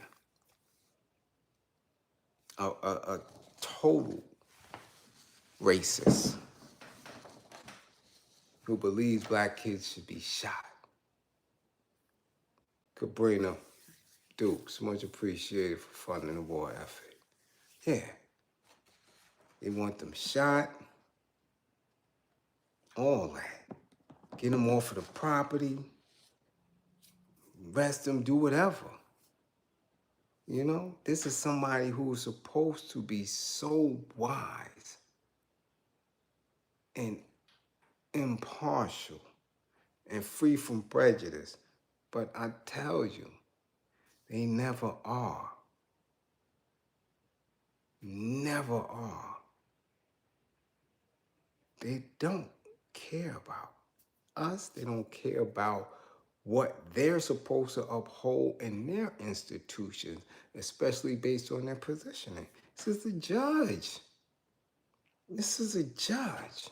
A total racist who believes black kids should be shot. Cabrina Dukes, much appreciated for funding the war effort. Yeah, they want them shot, all that. Get them off of the property, arrest them, do whatever. You know, this is somebody who is supposed to be so wise and impartial and free from prejudice. But I tell you, they never are. Never are. They don't care about us. They don't care about what they're supposed to uphold in their institutions, especially based on their positioning. This is the judge. This is a judge.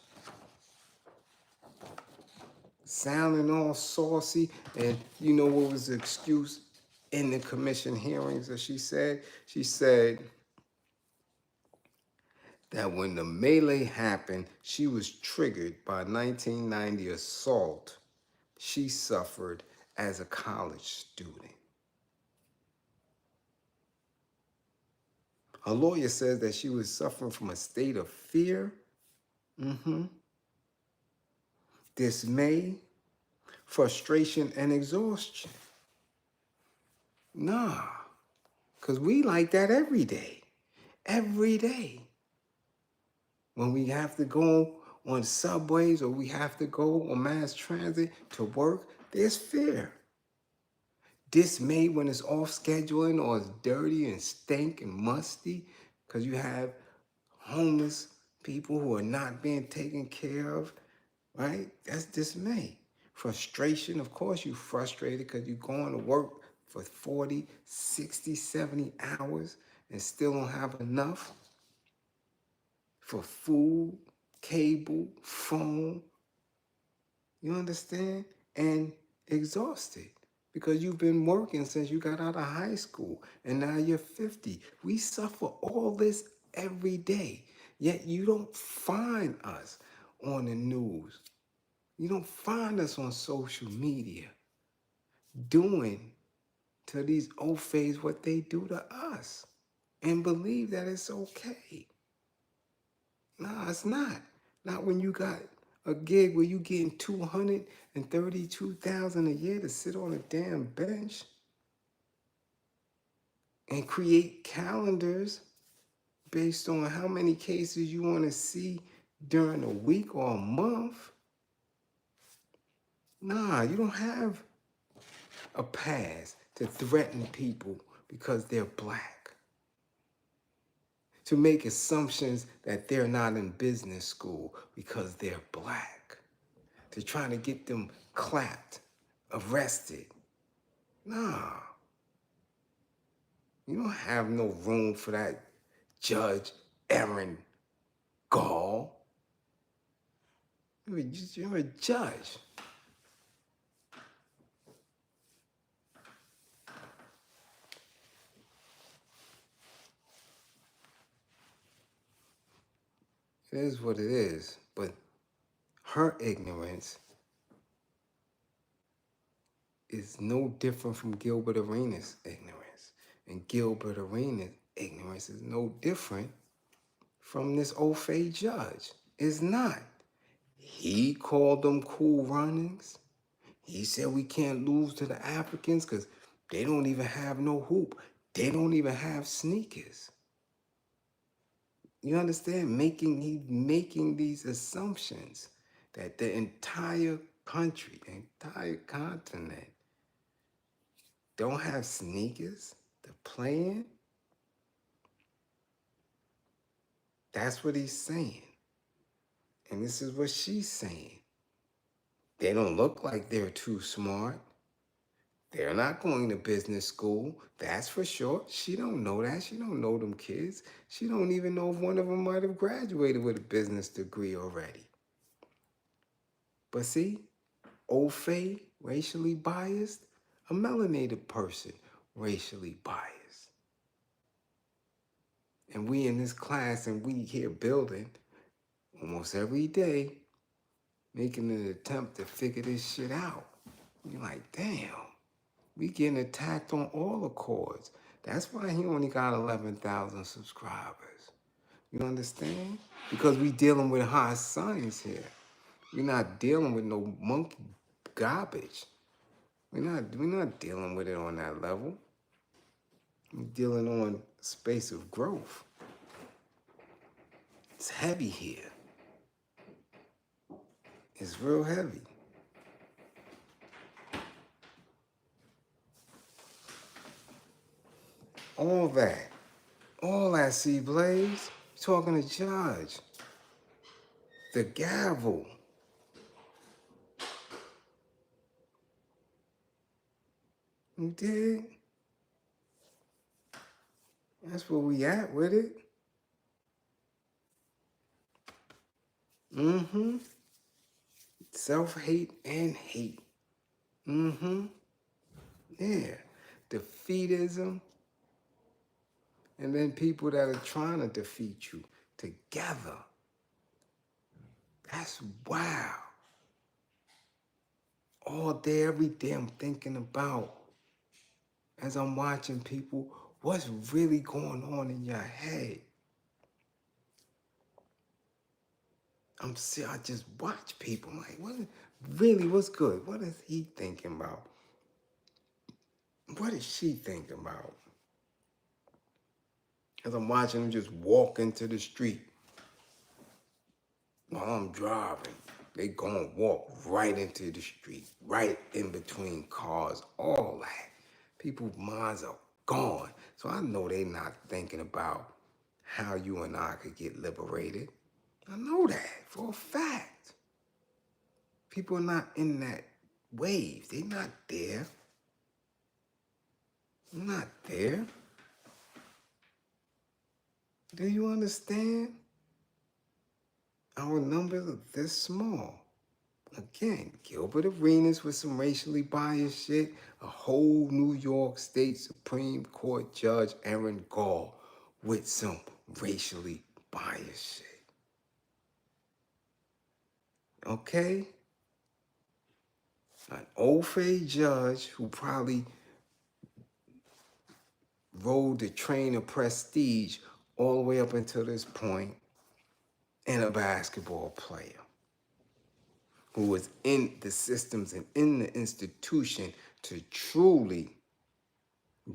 Sounding all saucy. And you know what was the excuse in the commission hearings that she said? She said that when the melee happened, she was triggered by 1990 assault she suffered as a college student. Her lawyer says that she was suffering from a state of fear, dismay, frustration, and exhaustion. Nah, because we like that every day. Every day. When we have to go on subways or we have to go on mass transit to work, there's fear. Dismay when it's off scheduling or it's dirty and stink and musty because you have homeless people who are not being taken care of, right? That's dismay. Frustration, of course you're frustrated because you're going to work for 40, 60, 70 hours and still don't have enough for food, cable, phone. You understand? And exhausted because you've been working since you got out of high school and now you're 50. We suffer all this every day, yet you don't find us on the news. You don't find us on social media doing to these OFAs what they do to us and believe that it's okay. No, it's not. Not when you got a gig where you getting $232,000 a year to sit on a damn bench and create calendars based on how many cases you want to see during a week or a month. Nah, you don't have a pass to threaten people because they're black, to make assumptions that they're not in business school because they're black, to try to get them clapped, arrested. Nah, you don't have no room for that Judge Aaron Gall. You're a judge. It is what it is, but her ignorance is no different from Gilbert Arenas' ignorance. And Gilbert Arenas' ignorance is no different from this Ofe judge. It's not. He called them cool runnings. He said we can't lose to the Africans because they don't even have no hoop. They don't even have sneakers. You understand? He's making these assumptions that the entire country, the entire continent don't have sneakers to play in. That's what he's saying. And this is what she's saying. They don't look like they're too smart. They're not going to business school, that's for sure. She don't know that. She don't know them kids. She don't even know if one of them might have graduated with a business degree already. But see, Ofe, racially biased, a melanated person, racially biased. And we in this class and we here building almost every day, making an attempt to figure this shit out. You're like, damn. We getting attacked on all accords. That's why he only got 11,000 subscribers. You understand? Because we dealing with high science here. We're not dealing with no monkey garbage. We're not dealing with it on that level. We're dealing on space of growth. It's heavy here. It's real heavy. All that, see, Bliz, talking to Judge. The gavel. You dig? That's where we at with it. Mm-hmm. Self-hate and hate. Mm-hmm. Yeah. Defeatism. And then people that are trying to defeat you together. That's wow. All day, every day, I'm thinking about, as I'm watching people, what's really going on in your head. I just watch people. I'm like, what's good? What is he thinking about? What is she thinking about? As I'm watching them just walk into the street while I'm driving, they gonna walk right into the street, right in between cars, all that. People's minds are gone. So I know they not thinking about how you and I could get liberated. I know that for a fact. People are not in that wave. They're not there. They're not there. Do you understand? Our numbers are this small. Again, Gilbert Arenas with some racially biased shit. A whole New York State Supreme Court Judge Aaron Gall with some racially biased shit. Okay? An old fade judge who probably rode the train of prestige all the way up until this point, and a basketball player who was in the systems and in the institution to truly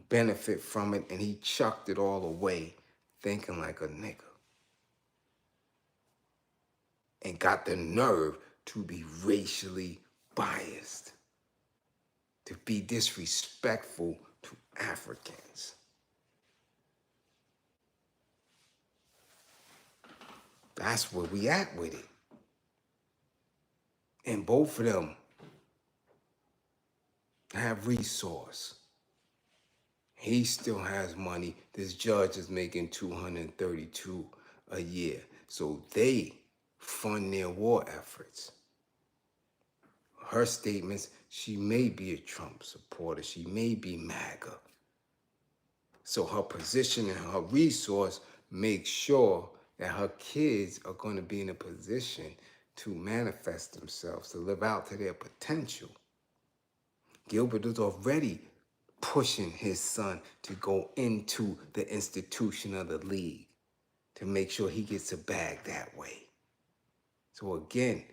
benefit from it, and he chucked it all away thinking like a nigga and got the nerve to be racially biased, to be disrespectful to Africans. That's where we at with it. And both of them have resource. He still has money. This judge is making $232 a year. So they fund their war efforts. Her statements, she may be a Trump supporter. She may be MAGA. So her position and her resource makes sure that her kids are going to be in a position to manifest themselves, to live out to their potential. Gilbert is already pushing his son to go into the institution of the league to make sure he gets a bag that way. So again,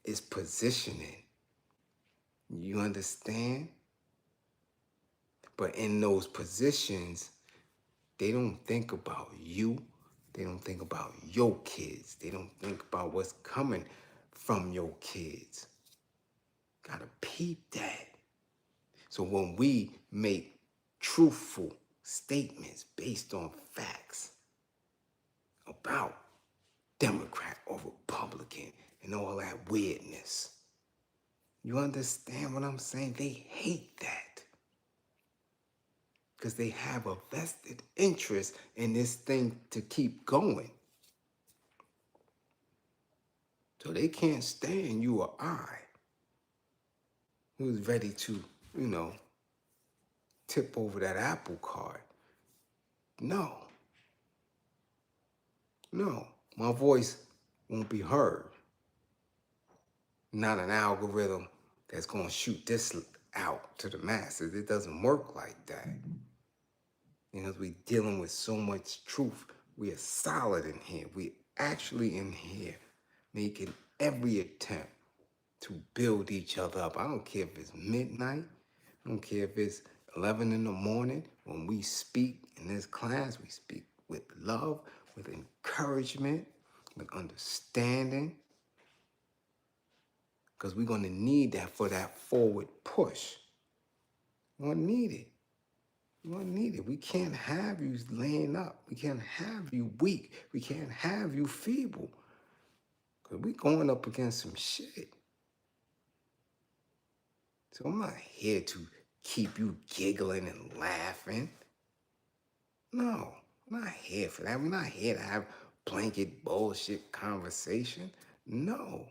it's positioning. You understand? But in those positions, they don't think about you. They don't think about your kids. They don't think about what's coming from your kids. Gotta peep that. So when we make truthful statements based on facts about Democrat or Republican and all that weirdness, you understand what I'm saying? They hate that because they have a vested interest in this thing to keep going. So they can't stand you or I who's ready to, tip over that apple cart. No, my voice won't be heard. Not an algorithm that's going to shoot this out to the masses. It doesn't work like that. We're dealing with so much truth. We are solid in here. We actually in here making every attempt to build each other up. I don't care if it's midnight. I don't care if it's 11 in the morning. When we speak in this class, we speak with love, with encouragement, with understanding. Because we're going to need that for that forward push. We're going to need it. We're going to need it. We can't have you laying up. We can't have you weak. We can't have you feeble. Because we're going up against some shit. So I'm not here to keep you giggling and laughing. No, we're not here for that. We're not here to have blanket bullshit conversation. No.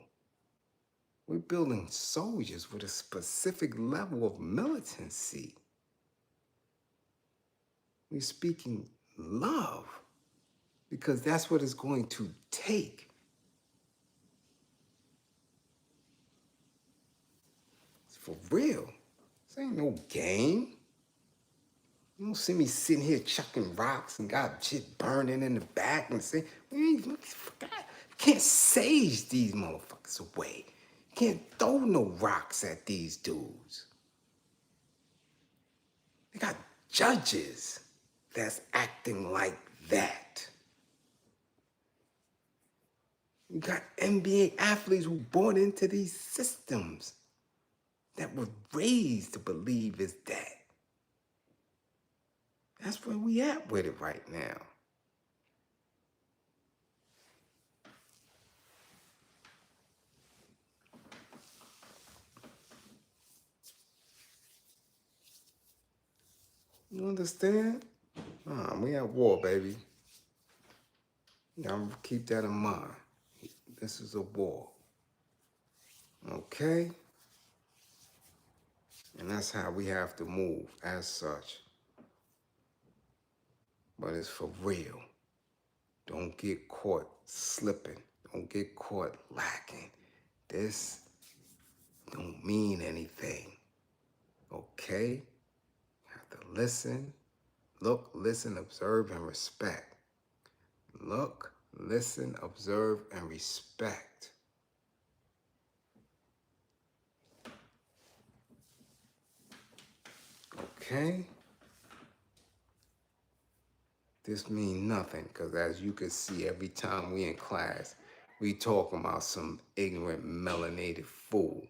We're building soldiers with a specific level of militancy. We're speaking love because that's what it's going to take. It's for real. This ain't no game. You don't see me sitting here chucking rocks and got shit burning in the back and saying, you can't sage these motherfuckers away. You can't throw no rocks at these dudes. They got judges that's acting like that. You got NBA athletes who bought into these systems that were raised to believe is that. That's where we at with it right now. You understand? We at war, baby. Y'all keep that in mind. This is a war. Okay? And that's how we have to move as such. But it's for real. Don't get caught slipping. Don't get caught lacking. This don't mean anything. Okay? You have to listen, look, listen, observe, and respect. Look, listen, observe, and respect. Okay? This mean nothing, because as you can see, every time we in class, we talking about some ignorant, melanated fool.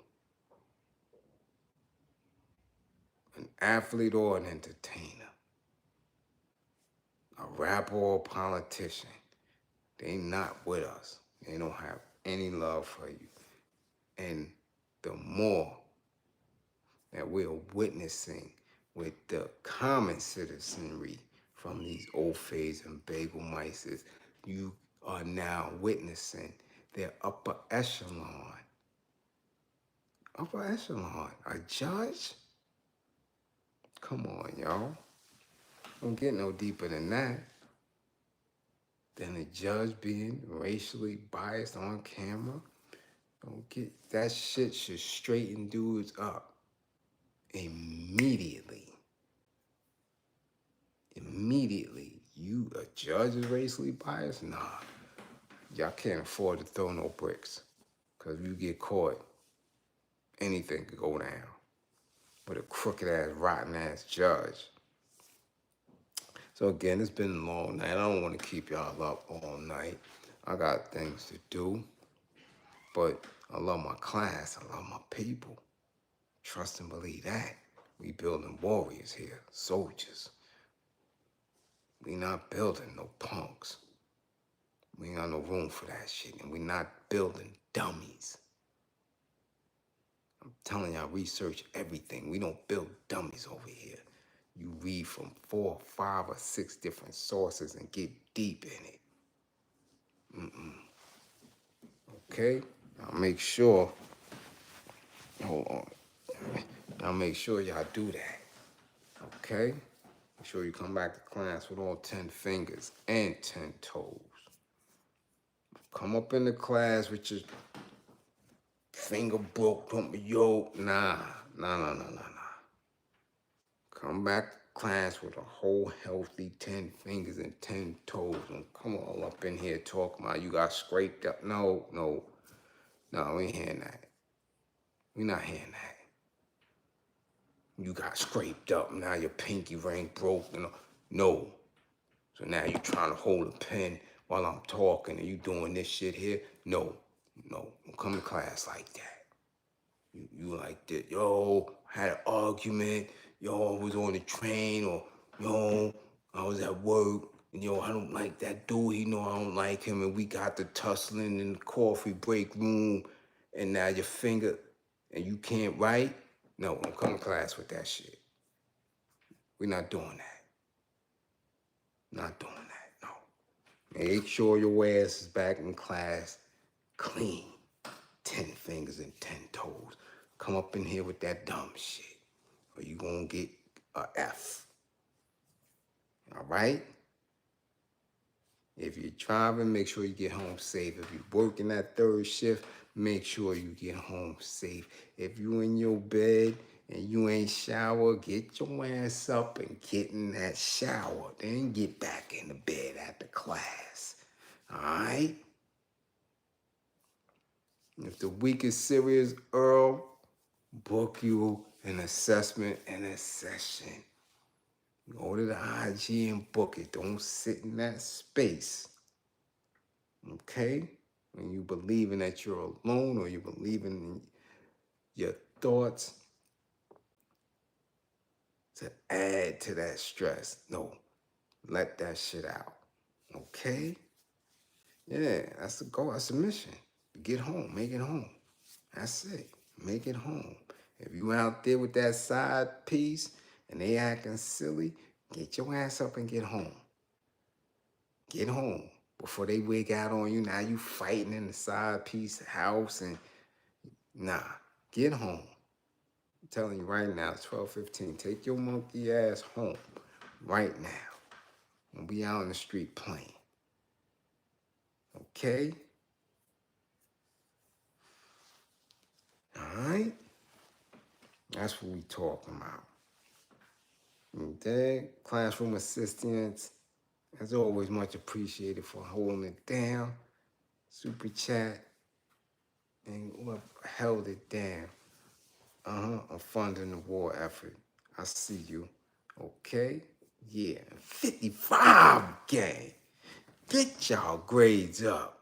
An athlete or an entertainer. A rapper or a politician. They not with us. They don't have any love for you. And the more that we're witnessing with the common citizenry from these old phase and bagel mices, you are now witnessing their upper echelon. Upper echelon, a judge? Come on, y'all. Don't get no deeper than that. Than a judge being racially biased on camera. Don't get that shit should straighten dudes up immediately. Immediately. You a judge is racially biased? Nah. Y'all can't afford to throw no bricks. Cause if you get caught, anything could go down. With a crooked ass, rotten ass judge. So again, it's been a long night. I don't want to keep y'all up all night. I got things to do. But I love my class. I love my people. Trust and believe that. We building warriors here, soldiers. We not building no punks. We ain't got no room for that shit. And we not building dummies. I'm telling y'all, research everything. We don't build dummies over here. You read from 4, 5, or 6 different sources and get deep in it. Okay? I'll make sure. Hold on. I'll make sure y'all do that. Okay? Make sure you come back to class with all 10 fingers and 10 toes. Come up in the class with your finger broke, yo, nah. Come back to class with a whole healthy 10 fingers and 10 toes. Don't come all up in here talking about you got scraped up. No, we ain't hearing that. We not hearing that. You got scraped up, now your pinky ring broke. No. So now you're trying to hold a pen while I'm talking and you doing this shit here? No. Don't come to class like that. You like this, yo, had an argument, yo, I was on the train, or yo, I was at work, and yo, I don't like that dude, he know I don't like him, and we got the tussling in the coffee break room, and now your finger, and you can't write? No, don't come to class with that shit. We're not doing that. Not doing that, no. Make sure your ass is back in class clean. 10 fingers and 10 toes. Come up in here with that dumb shit, or you gonna get a F. All right? If you're driving, make sure you get home safe. If you're working that third shift, make sure you get home safe. If you in your bed and you ain't shower, get your ass up and get in that shower. Then get back in the bed after class. All right? If the week is serious, Earl, book you an assessment and a session. Go to the IG and book it. Don't sit in that space. Okay? When you believing that you're alone or you believing in your thoughts to add to that stress. No, let that shit out. Okay? Yeah, that's the goal. That's the mission. Get home. Make it home. That's it. Make it home. If you out there with that side piece and they acting silly, get your ass up and get home. Get home before they wig out on you. Now you fighting in the side piece house and nah, get home. I'm telling you right now, it's 12:15. Take your monkey ass home right now. And be out in the street playing. Okay? All right? That's what we talking about. Okay? Classroom assistants, as always, much appreciated for holding it down. Super chat. And what held it down. I'm funding the war effort. I see you. Okay? Yeah. 55 gang. Get y'all grades up.